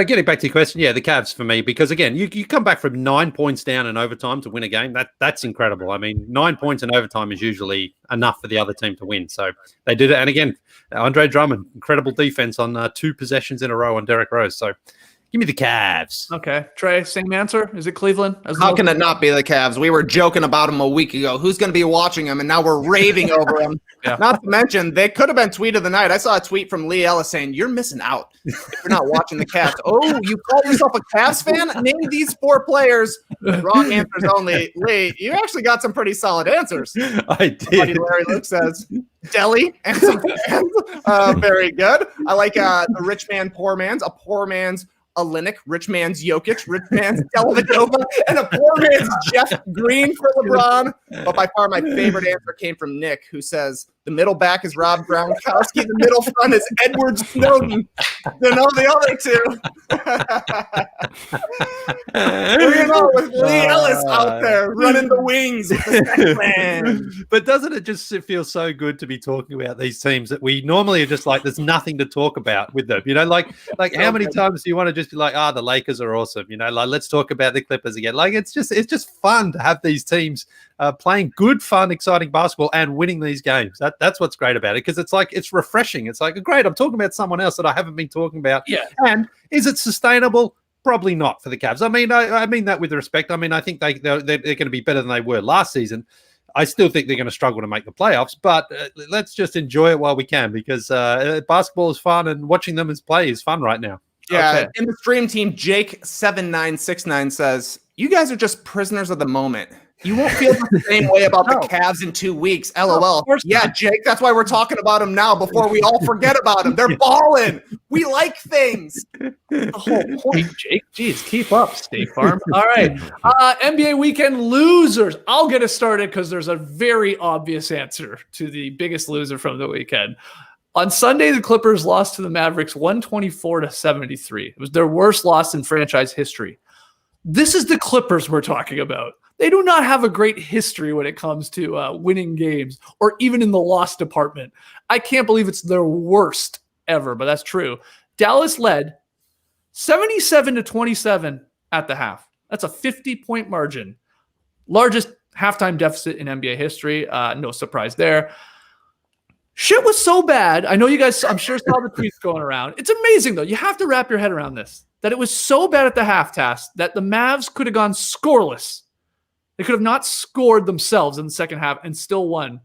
getting back to your question, the Cavs for me, because again, you come back from 9 points down in overtime to win a game. That's incredible. I mean, 9 points in overtime is usually enough for the other team to win. So they did it. And again, Andre Drummond, incredible defense on 2 possessions in a row on Derrick Rose. So give me the Cavs. Okay. Trey, same answer. Is it Cleveland? How can it not be the Cavs? We were joking about them a week ago. Who's going to be watching them? And now we're raving over them. Yeah. Not to mention, they could have been tweet of the night. I saw a tweet from Lee Ellis saying, "You're missing out if you're not watching the Cavs." Oh, you call yourself a Cavs fan? Name these 4 players. Wrong answers only. Lee, you actually got some pretty solid answers. I did. Buddy Larry Luke says, Delhi and some fans. Very good. I like the rich man, poor man's, a poor man's Olynyk, rich man's Jokic, rich man's Dellavedova, and a poor man's Jeff Green for LeBron. But by far my favorite answer came from Nick, who says, the middle back is Rob Gronkowski, the middle front is Edward Snowden. You know the other 2. With Lee Ellis out there running the wings with the sex man. But doesn't it just feel so good to be talking about these teams that we normally are just like, there's nothing to talk about with them? You know, like how many times do you want to just be like, the Lakers are awesome? You know, like let's talk about the Clippers again. Like it's just fun to have these teams playing good, fun, exciting basketball and winning these games. That's what's great about it, because it's refreshing. It's like, great, I'm talking about someone else that I haven't been talking about. Yeah. And is it sustainable? Probably not for the Cavs. I mean, I mean that with respect. I mean, I think they're going to be better than they were last season. I still think they're going to struggle to make the playoffs, but let's just enjoy it while we can, because basketball is fun and watching them play is fun right now. Yeah, Okay. in the stream team, Jake7969 says, you guys are just prisoners of the moment. You won't feel the same way about the Cavs in 2 weeks. LOL. Of course Yeah, not. Jake, that's why we're talking about them now before we all forget about them. They're balling. We like things. The whole point, Jake. Jeez, keep up, State Farm. All right. NBA weekend losers. I'll get us started because there's a very obvious answer to the biggest loser from the weekend. On Sunday, the Clippers lost to the Mavericks 124-73. It was their worst loss in franchise history. This is the Clippers we're talking about. They do not have a great history when it comes to winning games or even in the loss department. I can't believe it's their worst ever, but that's true. Dallas led 77-27 at the half. That's a 50-point margin. Largest halftime deficit in NBA history. No surprise there. Shit was so bad. I know you guys, I'm sure, saw the tweets going around. It's amazing, though. You have to wrap your head around this, that it was so bad at the half task that the Mavs could have gone scoreless. They could have not scored themselves in the second half and still won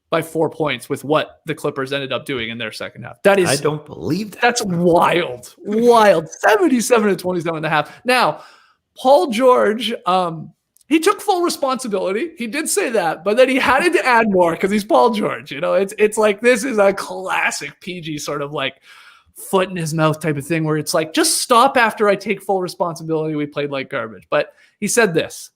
by 4 points with what the Clippers ended up doing in their second half. I don't believe that. That's wild. Wild. 77-27 and a half. Now, Paul George, he took full responsibility. He did say that, but then he had to add more because he's Paul George. You know, it's like, this is a classic PG sort of like foot in his mouth type of thing where it's like, just stop after I take full responsibility. We played like garbage. But he said this.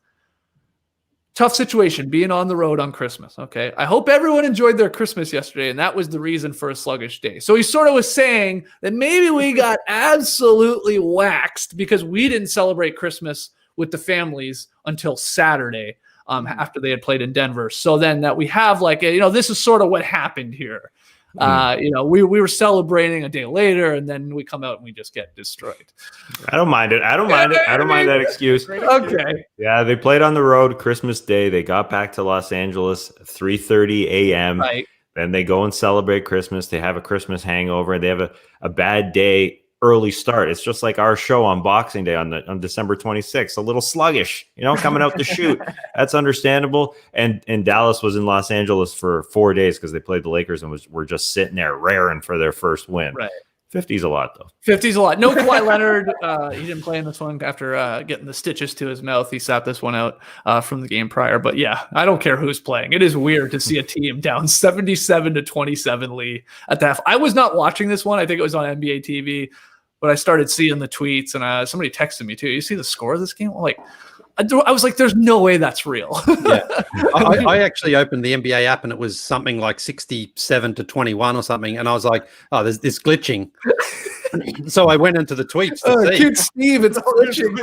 Tough situation being on the road on Christmas. Okay. I hope everyone enjoyed their Christmas yesterday, and that was the reason for a sluggish day. So he sort of was saying that maybe we got absolutely waxed because we didn't celebrate Christmas with the families until Saturday after they had played in Denver. So then that we have like, this is sort of what happened here. We were celebrating a day later, and then we come out and we just get destroyed. I don't mind it. I don't mind that excuse. Okay. Yeah, they played on the road Christmas Day. They got back to Los Angeles 3:30 a.m. Right. Then they go and celebrate Christmas. They have a Christmas hangover. They have a bad day, early start. It's just like our show on Boxing Day on December 26th, a little sluggish, coming out to shoot. That's understandable. And Dallas was in Los Angeles for 4 days because they played the Lakers and were just sitting there raring for their first win. Right. 50's a lot, though. 50's a lot. No Kawhi Leonard. He didn't play in this one after getting the stitches to his mouth. He sat this one out from the game prior. But yeah, I don't care who's playing. It is weird to see a team down 77-27 lead at the half. I was not watching this one. I think it was on NBA TV. But I started seeing the tweets, and somebody texted me too. You see the score of this game? I'm like, I was like, there's no way that's real. Yeah. I actually opened the NBA app and it was something like 67-21 or something. And I was like, oh, there's this glitching. So I went into the tweets to see. Cute Steve, it's glitching.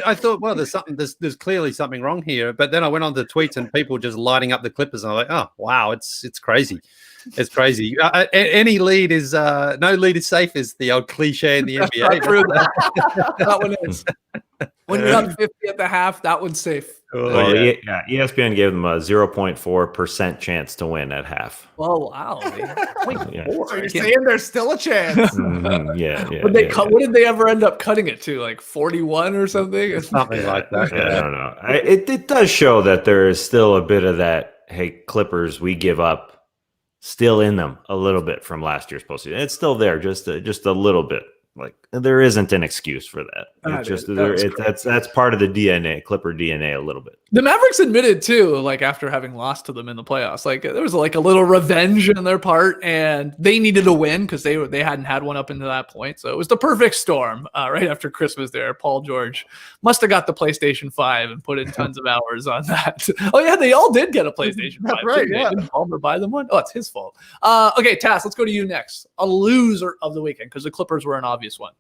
I thought, well, there's clearly something wrong here. But then I went on the tweets and people just lighting up the Clippers. And I'm like, oh, wow, it's crazy. It's crazy. Any lead is no lead is safe is the old cliche in the NBA. That one is. When you're up 50 at the half, that one's safe. Well, yeah. ESPN gave them a 0.4% chance to win at half. Oh, wow. Yeah. So you're saying there's still a chance? Yeah. What did they ever end up cutting it to? Like 41 or something? Something like that. I don't know. It does show that there is still a bit of that, hey, Clippers, we give up, still in them a little bit from last year's postseason. It's still there, just a little bit. Like there isn't an excuse for that. It's just that's part of the DNA, Clipper DNA, a little bit. The Mavericks admitted too, like after having lost to them in the playoffs, like there was like a little revenge on their part, and they needed a win because they hadn't had one up until that point. So it was the perfect storm right after Christmas. There, Paul George must have got the PlayStation 5 and put in tons of hours on that. Oh yeah, they all did get a PlayStation 5. That's right. Yeah. Didn't Palmer buy them one? Oh, it's his fault. Okay, Tass, let's go to you next. A loser of the weekend because the Clippers were an obvious one.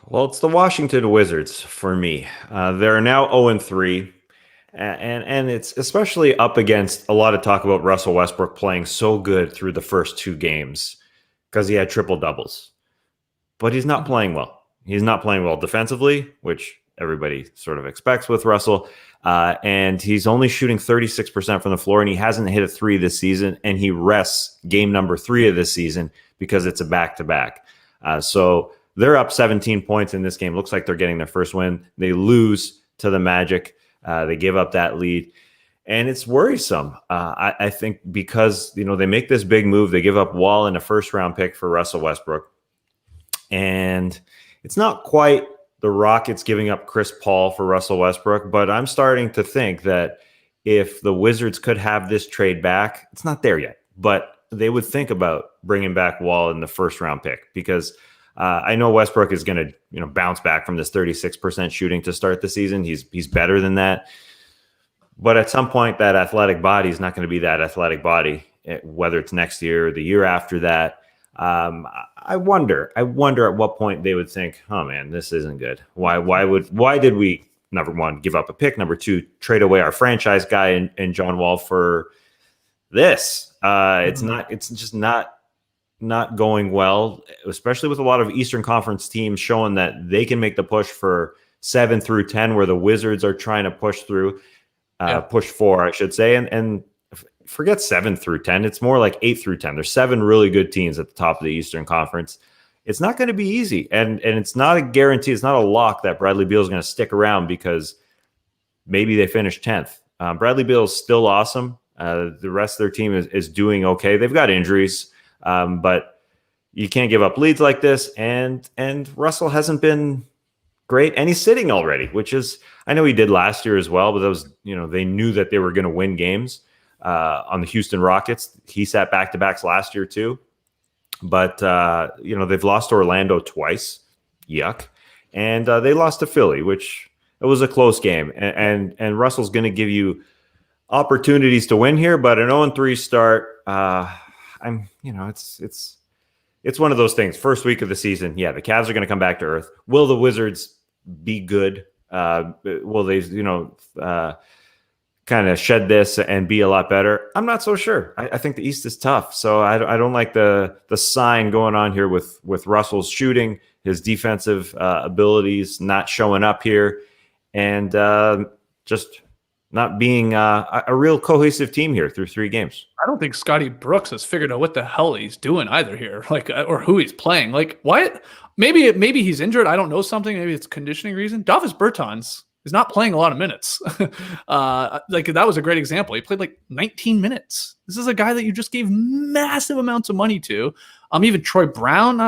Well, it's the Washington Wizards for me. They're now 0-3. And it's especially up against a lot of talk about Russell Westbrook playing so good through the first two games because he had triple doubles. But he's not playing well. He's not playing well defensively, which everybody sort of expects with Russell. And he's only shooting 36% from the floor, and he hasn't hit a three this season. And he rests game number 3 of this season because it's a back-to-back. So they're up 17 points in this game. Looks like they're getting their first win. They lose to the Magic. They give up that lead, and it's worrisome. I think because they make this big move, they give up Wall and a first-round pick for Russell Westbrook, and it's not quite the Rockets giving up Chris Paul for Russell Westbrook. But I'm starting to think that if the Wizards could have this trade back, it's not there yet, but they would think about bringing back Wall in the first-round pick because. I know Westbrook is going to, bounce back from this 36% shooting to start the season. He's better than that. But at some point, that athletic body is not going to be that athletic body, whether it's next year or the year after that. I wonder at what point they would think, oh man, this isn't good. Why did we, number one, give up a pick? Number two, trade away our franchise guy and John Wall for this? It's just not going well, especially with a lot of Eastern Conference teams showing that they can make the push for 7 through 10, where the Wizards are trying to push through, push 4, I should say. And forget 7 through 10. It's more like 8 through 10. There's 7 really good teams at the top of the Eastern Conference. It's not going to be easy. And it's not a guarantee. It's not a lock that Bradley Beal is going to stick around because maybe they finish 10th. Bradley Beal is still awesome. The rest of their team is doing okay. They've got injuries. But you can't give up leads like this, and Russell hasn't been great, and he's sitting already, which is, I know he did last year as well, but that was, they knew that they were going to win games on the Houston Rockets. He sat back-to-backs last year too, but they've lost to Orlando twice, yuck, and they lost to Philly, which it was a close game, and Russell's going to give you opportunities to win here, but an 0-3 start. It's one of those things. First week of the season, the Cavs are going to come back to earth. Will the Wizards be good? Will they, kind of shed this and be a lot better? I'm not so sure. I think the East is tough, so I don't like the sign going on here with Russell's shooting, his defensive abilities not showing up here, and just not being a real cohesive team here through 3 games. I don't think Scotty Brooks has figured out what the hell he's doing either here, or who he's playing. Like, why? Maybe he's injured. I don't know something. Maybe it's conditioning reason. Davis Bertans is not playing a lot of minutes. That was a great example. He played like 19 minutes. This is a guy that you just gave massive amounts of money to. Even Troy Brown,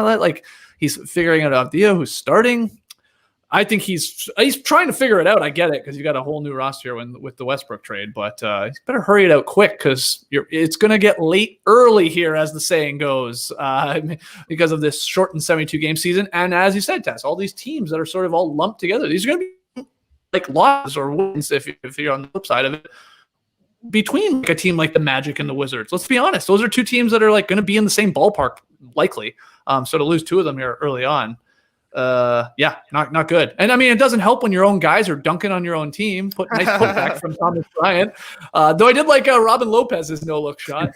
He's figuring out an idea who's starting. I think he's trying to figure it out. I get it because you got a whole new roster with the Westbrook trade, but he's better hurry it out quick because it's going to get late early here, as the saying goes, because of this shortened 72-game season. And as you said, Tess, all these teams that are sort of all lumped together, these are going to be like losses or wins if you're on the flip side of it. Between like a team like the Magic and the Wizards, let's be honest, those are two teams that are like going to be in the same ballpark likely. So to lose two of them here early on. Not good. And I mean, it doesn't help when your own guys are dunking on your own team. Nice putback from Thomas Bryant. Though I did like Robin Lopez's no-look shot.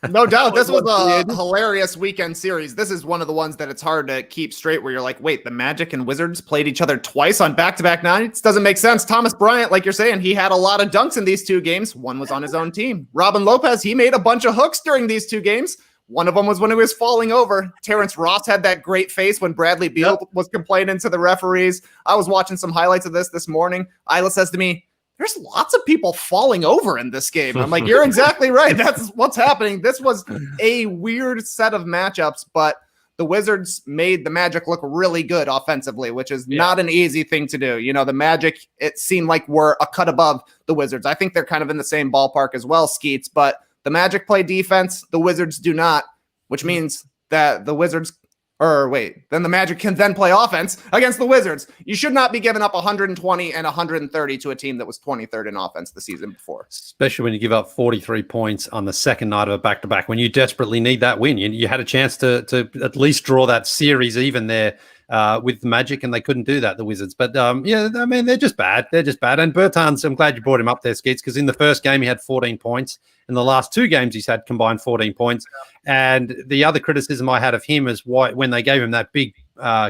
No doubt. This was a hilarious weekend series. This is one of the ones that it's hard to keep straight where you're like, wait, the Magic and Wizards played each other twice on back-to-back nights? Doesn't make sense. Thomas Bryant, like you're saying, he had a lot of dunks in these two games. One was on his own team. Robin Lopez, he made a bunch of hooks during these two games. One of them was when he was falling over. Terrence Ross had that great face when Bradley Beal was complaining to the referees. I was watching some highlights of this morning. Isla says to me, there's lots of people falling over in this game. I'm like, you're exactly right. That's what's happening. This was a weird set of matchups, but the Wizards made the Magic look really good offensively, which is not an easy thing to do. You know, the Magic, it seemed like we're a cut above the Wizards. I think they're kind of in the same ballpark as well, Skeets, but the Magic play defense, the Wizards do not, which means that the Magic can then play offense against the Wizards. You should not be giving up 120 and 130 to a team that was 23rd in offense the season before. Especially when you give up 43 points on the second night of a back-to-back, when you desperately need that win. You had a chance to at least draw that series even there with the Magic, and they couldn't do that, the Wizards. But I mean, they're just bad. And Bertans, I'm glad you brought him up there, Skeets, because in the first game he had 14 points. In the last two games, he's had combined 14 points. And the other criticism I had of him is when they gave him that big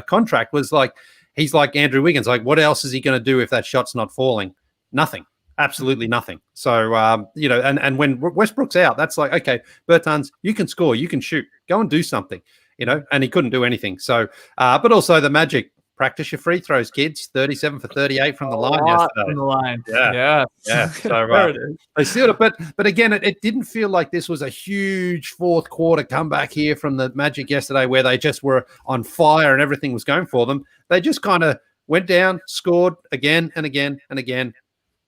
contract was like, he's like Andrew Wiggins. Like, what else is he going to do if that shot's not falling? Nothing. Absolutely nothing. So, and when Westbrook's out, that's like, okay, Bertans, you can score, you can shoot, go and do something, and he couldn't do anything. So, but also the Magic, practice your free throws, kids. 37 for 38 from the line yesterday. From the line. Yeah. So they sealed it. But again, it didn't feel like this was a huge fourth quarter comeback here from the Magic yesterday where they just were on fire and everything was going for them. They just kind of went down, scored again and again and again,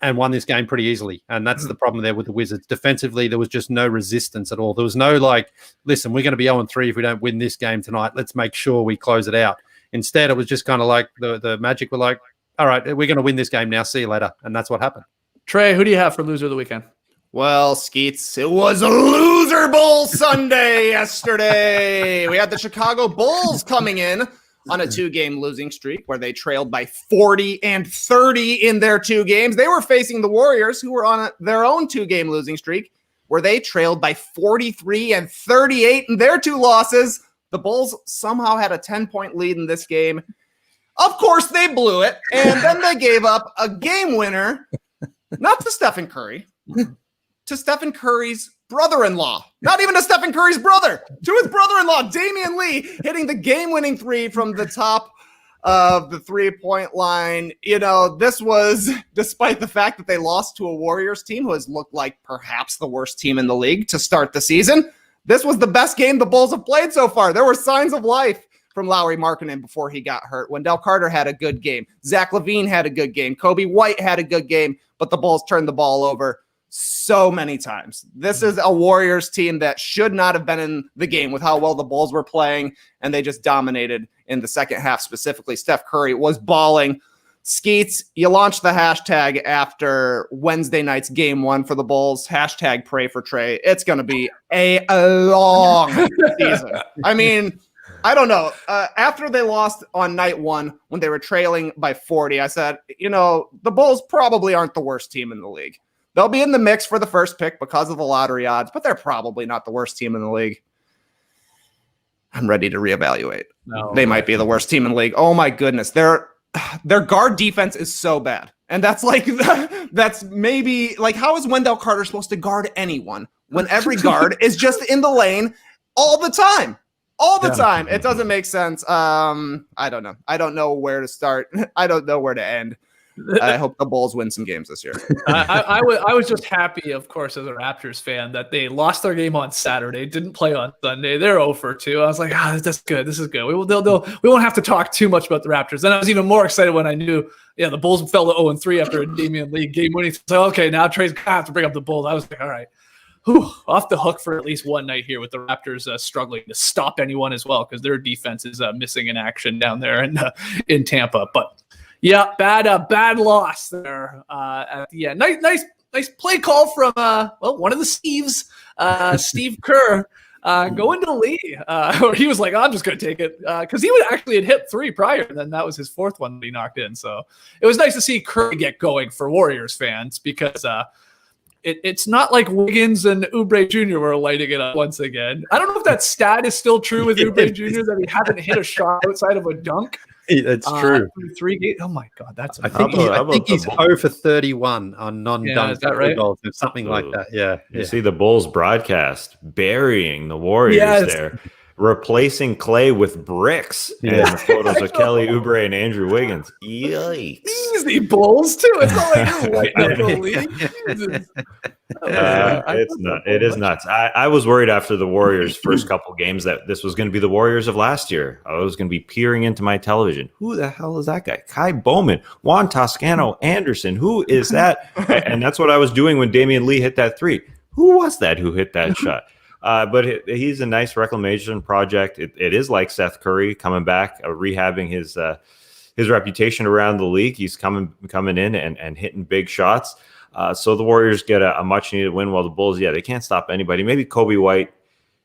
and won this game pretty easily. And that's the problem there with the Wizards. Defensively, there was just no resistance at all. There was no like, listen, we're going to be 0-3 if we don't win this game tonight. Let's make sure we close it out. Instead, it was just kind of like the Magic were like, all right, we're going to win this game now. See you later. And that's what happened. Trey, who do you have for loser of the weekend? Well, Skeets, it was a loser bowl Sunday yesterday. We had the Chicago Bulls coming in on a 2-game losing streak where they trailed by 40 and 30 in their 2 games. They were facing the Warriors, who were on their own 2-game losing streak where they trailed by 43 and 38 in their 2 losses. The Bulls somehow had a 10-point lead in this game. Of course, they blew it, and then they gave up a game winner, not to Stephen Curry, to Stephen Curry's brother-in-law. Not even to Stephen Curry's brother, to his brother-in-law, Damian Lee, hitting the game-winning 3 from the top of the 3-point line. This was despite the fact that they lost to a Warriors team who has looked like perhaps the worst team in the league to start the season. This was the best game the Bulls have played so far. There were signs of life from Lauri Markkanen before he got hurt. Wendell Carter had a good game. Zach LaVine had a good game. Kobe White had a good game, but the Bulls turned the ball over so many times. This is a Warriors team that should not have been in the game with how well the Bulls were playing, and they just dominated in the second half specifically. Steph Curry was balling. Skeets, you launched the hashtag after Wednesday night's game 1 for the Bulls. Hashtag pray for Trey. It's going to be a long season. I mean, I don't know. After they lost on night 1 when they were trailing by 40, I said, the Bulls probably aren't the worst team in the league. They'll be in the mix for the first pick because of the lottery odds, but they're probably not the worst team in the league. I'm ready to reevaluate. No, they might be the worst team in the league. Oh my goodness. Their guard defense is so bad. And that's maybe like, how is Wendell Carter supposed to guard anyone when every guard is just in the lane all the time? All the time. It doesn't make sense. I don't know. I don't know where to start. I don't know where to end. I hope the Bulls win some games this year. I was just happy, of course, as a Raptors fan, that they lost their game on Saturday, didn't play on Sunday. They're 0-2. I was like, that's good. This is good. We won't have to talk too much about the Raptors. Then I was even more excited when I knew, the Bulls fell to 0-3 after a Damian Lee game winning. So okay, now Trey's gonna have to bring up the Bulls. I was like, all right, off the hook for at least one night here with the Raptors struggling to stop anyone as well, because their defense is missing in action down there in Tampa. But yeah, bad loss there at the end. Nice play call from one of the Steves, Steve Kerr, going to Lee, where he was like, I'm just going to take it, because he had hit 3 prior, and then that was his 4th one that he knocked in. So it was nice to see Kerr get going for Warriors fans, because it's not like Wiggins and Oubre Jr. were lighting it up once again. I don't know if that stat is still true with Oubre Jr., that he haven't hit a shot outside of a dunk. That's true. 3 games. Oh my God, that's. I think he's 0 for 31 on non-dunk is that right? goals, or something like that. Yeah. You see the Bulls broadcast burying the Warriors there, replacing Clay with bricks, and the photos of Kelly Oubre and Andrew Wiggins. Yikes! Easy Bulls too. It's not like you're lighting up the league. It is nuts. I was worried after the Warriors' first couple games that this was going to be the Warriors of last year. I was going to be peering into my television. Who the hell is that guy? Kai Bowman, Juan Toscano Anderson. Who is that? And that's what I was doing when Damian Lee hit that 3. Who was that who hit that shot? But he's a nice reclamation project. It is like Seth Curry coming back, rehabbing his reputation around the league. He's coming in and hitting big shots. So the Warriors get a much needed win, while the Bulls, they can't stop anybody. Maybe Kobe White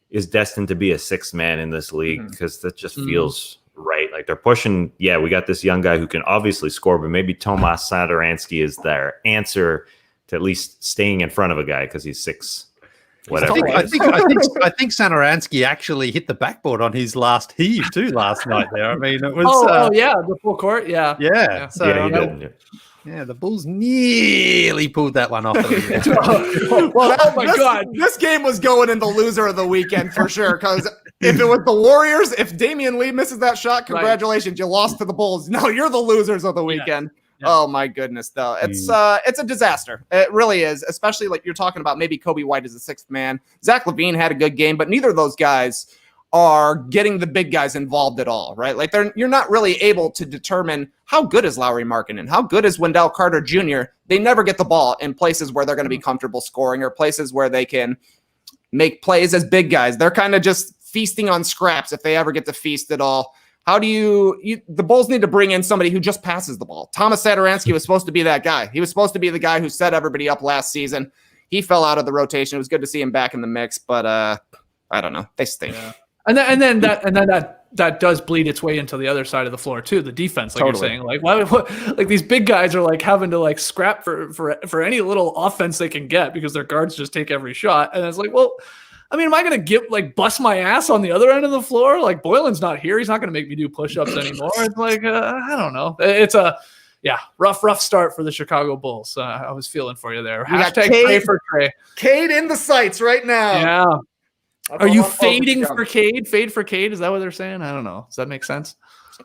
is destined to be a 6th man in this league, because that just feels right. Like they're pushing. Yeah, we got this young guy who can obviously score, but maybe Tomas Satoransky is their answer to at least staying in front of a guy because he's 6. Whatever. I think Satoransky actually hit the backboard on his last heave too last night. There, I mean, it was. The full court, yeah. So he did. Yeah, the Bulls nearly pulled that one off. God, this game was going in the loser of the weekend for sure. Because if it was the Warriors, if Damian Lee misses that shot, congratulations, you lost to the Bulls. No, you're the losers of the weekend. Yeah. Oh my goodness, though, it's a disaster. It really is. Especially like you're talking about, maybe Kobe White is the 6th man. Zach LaVine had a good game, but neither of those guys are getting the big guys involved at all, right? Like you're not really able to determine how good is Lauri Markkanen, how good is Wendell Carter Jr. They never get the ball in places where they're going to be comfortable scoring, or places where they can make plays as big guys. They're kind of just feasting on scraps if they ever get to feast at all. How do the Bulls need to bring in somebody who just passes the ball. Tomas Satoransky was supposed to be that guy. He was supposed to be the guy who set everybody up last season. He fell out of the rotation. It was good to see him back in the mix, but I don't know. They stink. Yeah. And then that does bleed its way into the other side of the floor too. The defense, like you're saying, like like these big guys are like having to like scrap for any little offense they can get, because their guards just take every shot. And it's like, well, I mean, am I going to bust my ass on the other end of the floor? Like Boylan's not here. He's not going to make me do push-ups anymore. It's like, I don't know. It's a rough start for the Chicago Bulls. I was feeling for you there. Hashtag pray for Trey. Cade in the sights right now. Yeah. Are you fading for Cade? Fade for Cade? Is that what they're saying? I don't know. Does that make sense?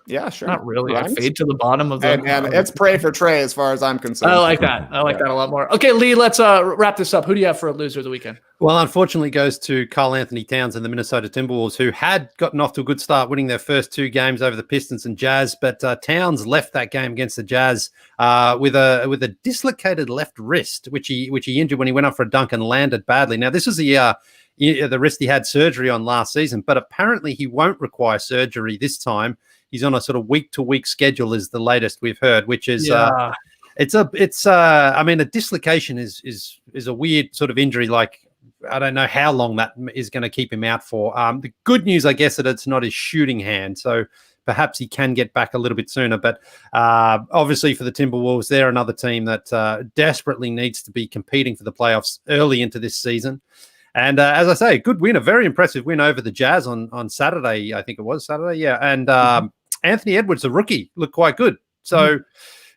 Yeah, sure. Not really. I fade to the bottom of the. And it's pray for Trey as far as I'm concerned. I like that. I like that a lot more. Okay, Lee, let's wrap this up. Who do you have for a loser of the weekend? Well, unfortunately, goes to Karl Anthony Towns and the Minnesota Timberwolves, who had gotten off to a good start, winning their first 2 games over the Pistons and Jazz. But Towns left that game against the Jazz with a dislocated left wrist, which he injured when he went up for a dunk and landed badly. Now, this was the wrist he had surgery on last season, but apparently he won't require surgery this time. He's on a sort of week-to-week schedule, is the latest we've heard, which is I mean, a dislocation is a weird sort of injury. Like, I don't know how long that is going to keep him out for. The good news, I guess, that it's not his shooting hand, so perhaps he can get back a little bit sooner. But obviously for the Timberwolves, they're another team that desperately needs to be competing for the playoffs early into this season. And as I say, good win, a very impressive win over the Jazz on Saturday. I think it was Saturday, yeah. And Anthony Edwards, the rookie, looked quite good. So,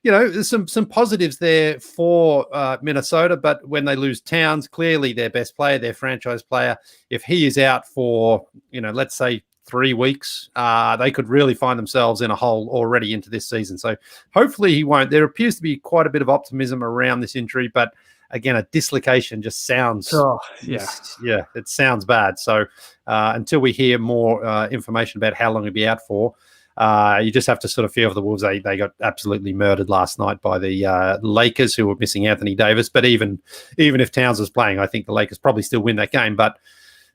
there's some positives there for Minnesota. But when they lose Towns, clearly their best player, their franchise player, if he is out for, let's say 3 weeks, they could really find themselves in a hole already into this season. So hopefully he won't. There appears to be quite a bit of optimism around this injury, but again, a dislocation just sounds, it sounds bad. So until we hear more information about how long he'll be out for, you just have to sort of feel for the Wolves. They got absolutely murdered last night by the Lakers, who were missing Anthony Davis. But even if Towns was playing, I think the Lakers probably still win that game. But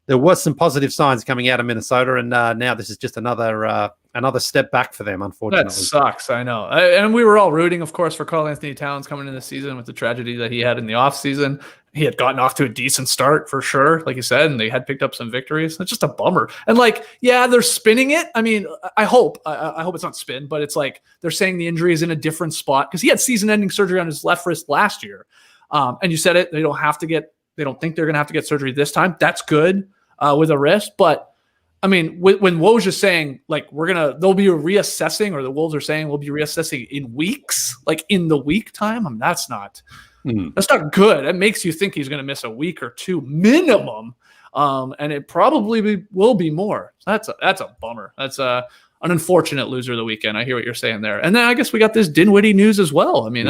there was some positive signs coming out of Minnesota, and now this is just another step back for them, unfortunately. That sucks, I know. And we were all rooting, of course, for Karl Anthony Towns coming into the season with the tragedy that he had in the offseason. He had gotten off to a decent start for sure, like you said, and they had picked up some victories. It's just a bummer. And they're spinning it. I mean, I hope it's not spin, but it's like they're saying the injury is in a different spot because he had season-ending surgery on his left wrist last year. And you said it, they don't think they're going to have to get surgery this time. That's good with a wrist, but I mean, when Woj is saying they'll be reassessing, or the Wolves are saying we'll be reassessing in weeks, like in the week time, I mean, that's not good. It makes you think he's going to miss a week or two minimum, and it probably will be more. That's a bummer. That's an unfortunate loser of the weekend. I hear what you're saying there. And then I guess we got this Dinwiddie news as well. I mean,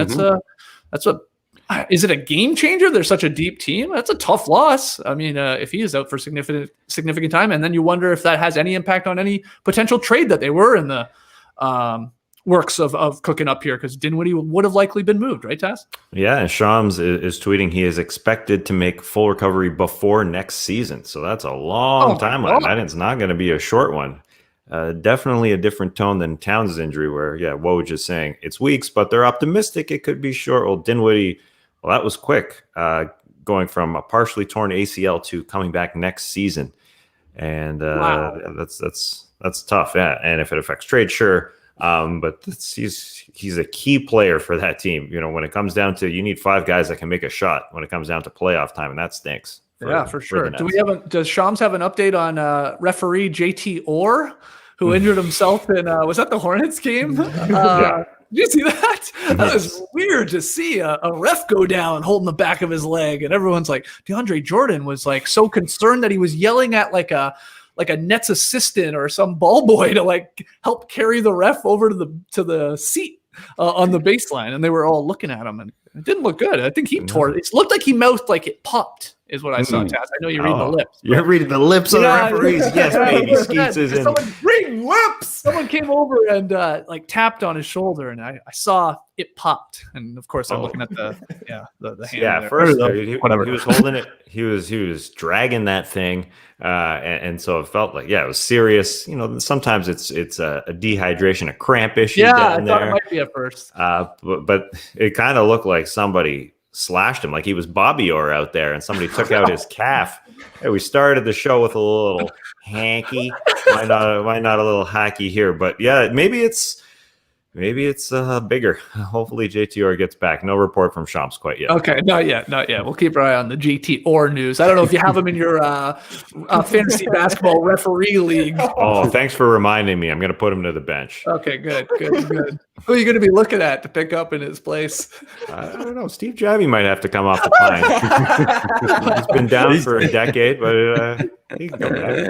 is it a game changer? They're such a deep team. That's a tough loss. I mean, if he is out for significant time, and then you wonder if that has any impact on any potential trade that they were in the works of cooking up here, because Dinwiddie would have likely been moved, right, Taz? Yeah, and Shams is tweeting he is expected to make full recovery before next season. So that's a long timeline. That is not going to be a short one. Definitely a different tone than Towns' injury, where, Woj is saying it's weeks, but they're optimistic it could be short. Well, Dinwiddie, that was quick, going from a partially torn ACL to coming back next season. And that's tough. Yeah. And if it affects trade, sure. But he's a key player for that team. You know, when it comes down to, you need 5 guys that can make a shot when it comes down to playoff time, and that stinks. For sure. Does Shams have an update on referee JT Orr, who injured himself in was that the Hornets game? Did you see that? That was weird to see a ref go down holding the back of his leg, and everyone's like, DeAndre Jordan was like so concerned that he was yelling at like a Nets assistant or some ball boy to help carry the ref over to the seat on the baseline, and they were all looking at him, and it didn't look good. I think he tore it. It looked like he mouthed like it popped, is what I saw, Taz. I know you read the lips. You're reading the lips of the referees. Yes, baby. Skeets is in. Someone bring lips. Someone came over and tapped on his shoulder, and I saw it popped. And of course, I'm looking at the hand. Yeah, first he was holding it. He was dragging that thing, and so it felt like it was serious. You know, sometimes it's a dehydration, a cramp issue. I thought it might be at first. But it kind of looked like somebody slashed him, like he was Bobby Orr out there, and somebody took out his calf. Hey, we started the show with a little hanky. Why not a little hacky here? But yeah, maybe it's bigger. Hopefully JT Orr gets back. No report from Shams quite yet. Okay, not yet. We'll keep our eye on the JT Orr news. I don't know if you have him in your fantasy basketball referee league. Oh, thanks for reminding me. I'm going to put him to the bench. Okay, good. Who are you going to be looking at to pick up in his place? I don't know. Steve Javy might have to come off the pine. He's been down for a decade, but he can come back.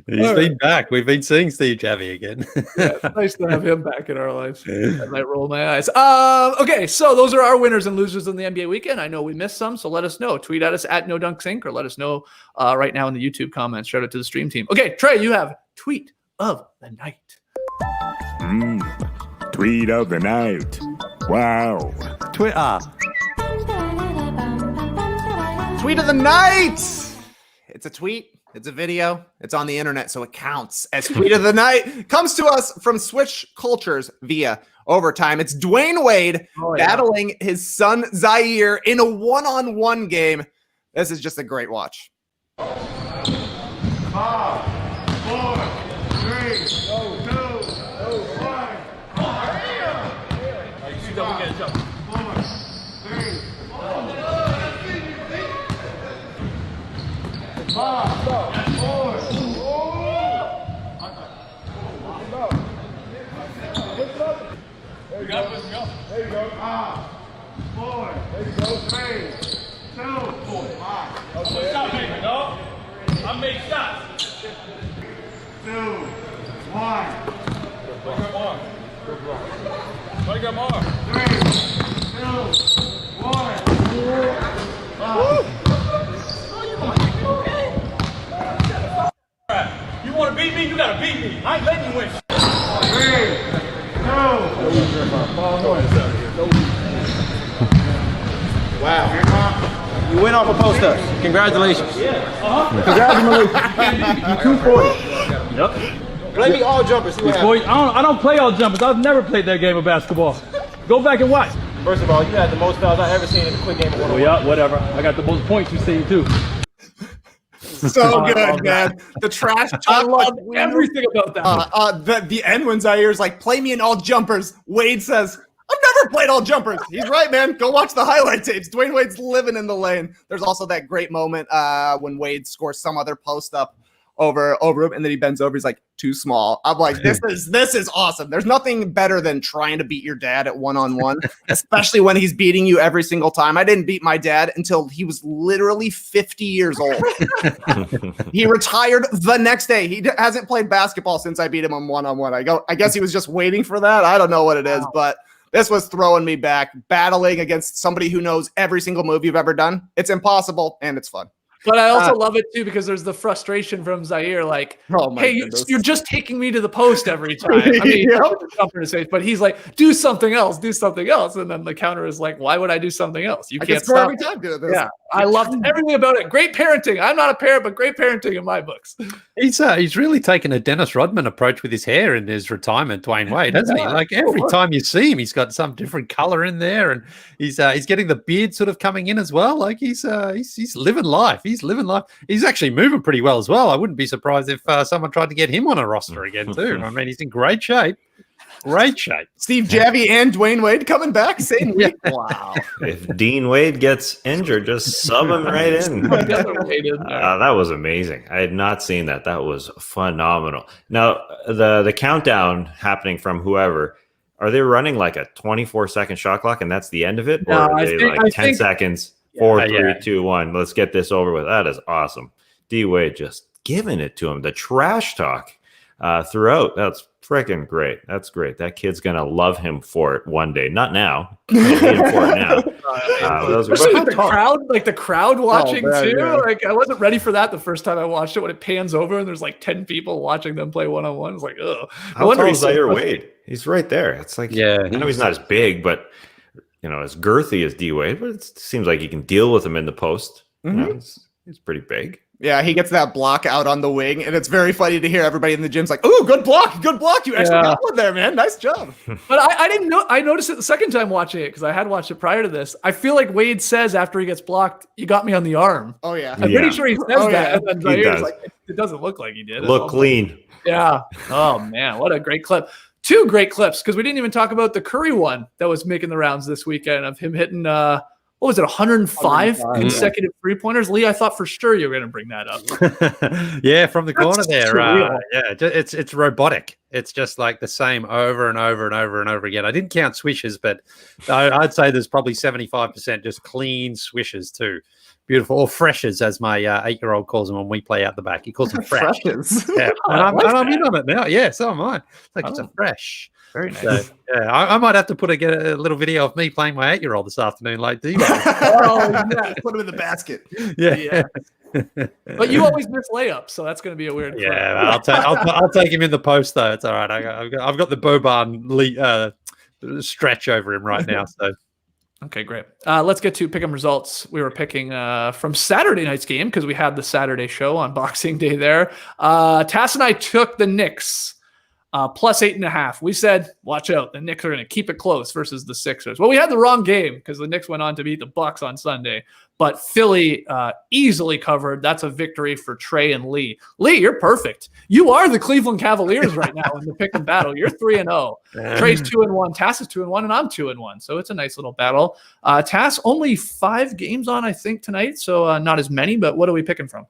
He's been back. We've been seeing Steve Javy again. It's nice to have him back in our lives. I might roll my eyes. Okay, so those are our winners and losers in the NBA weekend. I know we missed some, so let us know. Tweet at us at NoDunkSync, or let us know right now in the YouTube comments. Shout out to the stream team. Okay, Trey, you have tweet of the night. Tweet of the night. Wow. Twitter. Tweet of the night. It's a tweet. It's a video. It's on the internet, so it counts as tweet of the night. Comes to us from Switch Cultures via overtime. It's Dwyane Wade battling his son Zaire in a one-on-one game. This is just a great watch. 5, 4, 3, 2, 1. There you go. 5, 4. There you go. 3, 2, 4. 5. Stop, baby, dog. I make shots. 2, 1. Wake up more. 3, 2, 1. You want to beat me? You got to beat me. I ain't letting you win. 3, 2. Wow. You went off a post-up. Congratulations. Congratulations. You 240. Yep. Play me all jumpers. See what happens. I don't play all jumpers. I've never played that game of basketball. Go back and watch. First of all, you had the most fouls I've ever seen in a quick game of one-on-one. Well, yeah, whatever. I got the most points you've seen, too. So good, man. The trash talk. I love everything about that. The end when Zaire's like, play me in all jumpers. Wade says, I've never played all jumpers. He's right, man. Go watch the highlight tapes. Dwyane Wade's living in the lane. There's also that great moment when Wade scores some other post up over him, and then he bends over. He's like, too small. I'm like, this is awesome. There's nothing better than trying to beat your dad at one-on-one, especially when he's beating you every single time. I didn't beat my dad until he was literally 50 years old. He retired the next day. He hasn't played basketball since I beat him on one-on-one. I guess he was just waiting for that. I don't know what it is, but this was throwing me back, battling against somebody who knows every single move you've ever done. It's impossible, and it's fun. But I also love it too because there's the frustration from Zaire, like, "Hey, you're just taking me to the post every time." I mean, jumper in his face, but he's like, "Do something else, do something else," and then the counter is like, "Why would I do something else? You can't stop." Every time doing this. Yeah, I loved everything about it. Great parenting. I'm not a parent, but great parenting in my books. He's really taken a Dennis Rodman approach with his hair in his retirement, Dwyane Wade, hasn't he? Like every time you see him, he's got some different color in there, and he's getting the beard sort of coming in as well. Like he's living life. He's living life. He's actually moving pretty well as well. I wouldn't be surprised if someone tried to get him on a roster again too. I mean, he's in great shape. Great shape. Steve Javy and Dwyane Wade coming back same week. Wow. If Dean Wade gets injured, just sub him right in. That was amazing. I had not seen that. That was phenomenal. Now, the countdown happening from whoever, are they running like a 24-second shot clock and that's the end of it? Or are they like 10 seconds? 4, 3, 2, 1. Let's get this over with. That is awesome. D Wade just giving it to him. The trash talk throughout. That's freaking great. That's great. That kid's gonna love him for it one day. Not now. For it now. Especially the crowd watching too. Yeah. Like I wasn't ready for that the first time I watched it. When it pans over and there's like 10 people watching them play one-on-one. It's like, oh. How tall is Zaire Wade? He's right there. It's like, I know he's not as big, but as girthy as D Wade, but it seems like you can deal with him in the post. Mm-hmm. He's pretty big. Yeah, he gets that block out on the wing, and it's very funny to hear everybody in the gym's like, "Ooh, good block, good block! You actually got one there, man. Nice job." But I didn't know. I noticed it the second time watching it because I had watched it prior to this. I feel like Wade says after he gets blocked, "You got me on the arm." Oh yeah, I'm pretty sure he says that. Yeah. And then Zaire's like, "It doesn't look like he did." Look clean. Yeah. Oh man, what a great clip. 2 great clips because we didn't even talk about the Curry one that was making the rounds this weekend of him hitting. What was it? 105 consecutive 3-pointers. Lee, I thought for sure you were going to bring that up. Yeah, from the corner there. It's robotic. It's just like the same over and over and over and over again. I didn't count swishes, but I'd say there's probably 75% just clean swishes too. Beautiful, or freshes, as my 8-year-old calls them when we play out the back. He calls them fresh. Yeah, and I'm in on it now. Yeah, so am I. It's like it's a fresh. Very nice. So, yeah, I might have to get a little video of me playing my 8-year-old this afternoon, like D. Put him in the basket. Yeah. But you always miss layups, so that's going to be a weird. Yeah, I'll take him in the post though. It's all right. I've got the Boban stretch over him right now. So. Okay, great. Let's get to pick 'em results. We were picking from Saturday night's game because we had the Saturday show on Boxing Day there. Tass and I took the Knicks plus 8.5. We said, watch out. The Knicks are going to keep it close versus the Sixers. Well, we had the wrong game because the Knicks went on to beat the Bucks on Sunday. But Philly easily covered. That's a victory for Trey and Lee. Lee, you're perfect. You are the Cleveland Cavaliers right now in the pick and battle. You're 3-0. Trey's 2-1. Tass is 2-1, and I'm 2-1. So it's a nice little battle. Tass only 5 games on, I think, tonight. So not as many, but what are we picking from?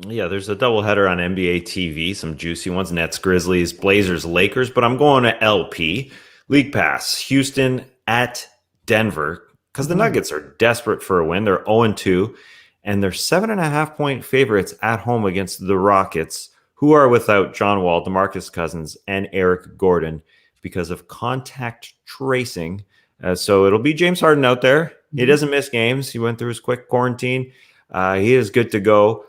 Yeah, there's a doubleheader on NBA TV, some juicy ones, Nets, Grizzlies, Blazers, Lakers, but I'm going to LP. League Pass, Houston at Denver, because the Nuggets are desperate for a win. They're 0-2, and they're 7.5-point favorites at home against the Rockets, who are without John Wall, DeMarcus Cousins, and Eric Gordon because of contact tracing. So it'll be James Harden out there. He doesn't miss games. He went through his quick quarantine. He is good to go.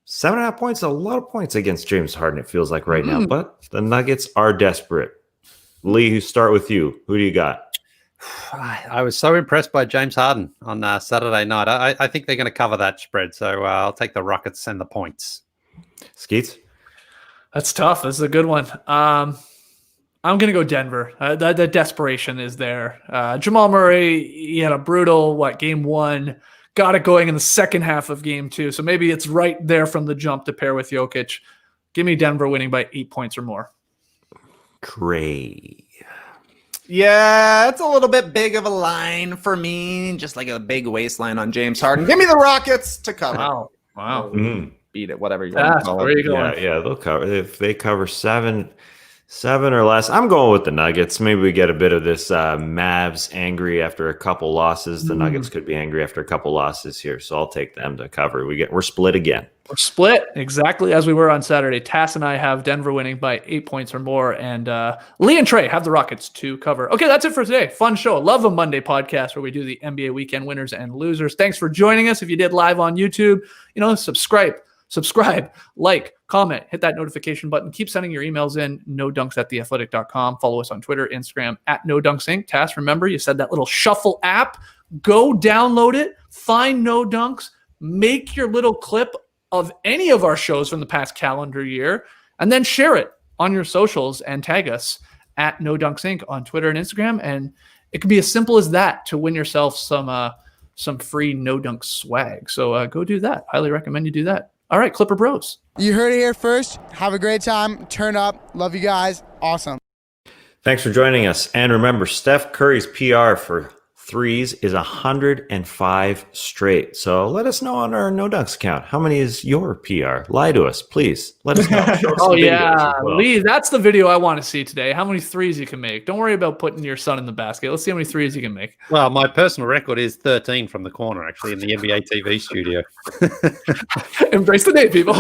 7.5 points, a lot of points against James Harden, it feels like right now. But the Nuggets are desperate. Lee, start with you. Who do you got? I was so impressed by James Harden on Saturday night. I think they're going to cover that spread. So I'll take the Rockets and the points. Skeets? That's tough. This is a good one. I'm going to go Denver. The desperation is there. Jamal Murray, he had a brutal, game one. Got it going in the second half of game two. So maybe it's right there from the jump to pair with Jokic. Give me Denver winning by 8 points or more. Cray. Yeah, it's a little bit big of a line for me. Just like a big waistline on James Harden. Give me the Rockets to cover. Wow. Beat it, whatever you want to call where it. are you going? Yeah, they'll cover. If they cover seven or less, I'm going with the Nuggets. Maybe we get a bit of this Mavs angry after a couple losses. The Nuggets could be angry after a couple losses here, so I'll take them to cover. We're split again. We're split exactly as we were on Saturday. Tass and I have Denver winning by 8 points or more, and Lee and Trey have the Rockets to cover. Okay, that's it for today. Fun show. Love a Monday podcast where we do the NBA weekend winners and losers. Thanks for joining us. If you did live on YouTube, subscribe, like, comment, hit that notification button. Keep sending your emails in, nodunks@theathletic.com. Follow us on Twitter, Instagram, @NoDunksInc. Tass, remember, you said that little shuffle app. Go download it, find No Dunks, make your little clip of any of our shows from the past calendar year, and then share it on your socials and tag us @NoDunksInc on Twitter and Instagram. And it can be as simple as that to win yourself some free No Dunk swag. So go do that. Highly recommend you do that. All right, Clipper Bros. You heard it here first. Have a great time. Turn up. Love you guys. Awesome. Thanks for joining us. And remember, Steph Curry's PR for threes is 105 straight. So let us know on our No Dunks account. How many is your PR? Lie to us, please. Let us know. Show us some videos as well. Lee, that's the video I want to see today. How many threes you can make. Don't worry about putting your son in the basket. Let's see how many threes you can make. Well, my personal record is 13 from the corner, actually, in the NBA TV studio. Embrace the day, people.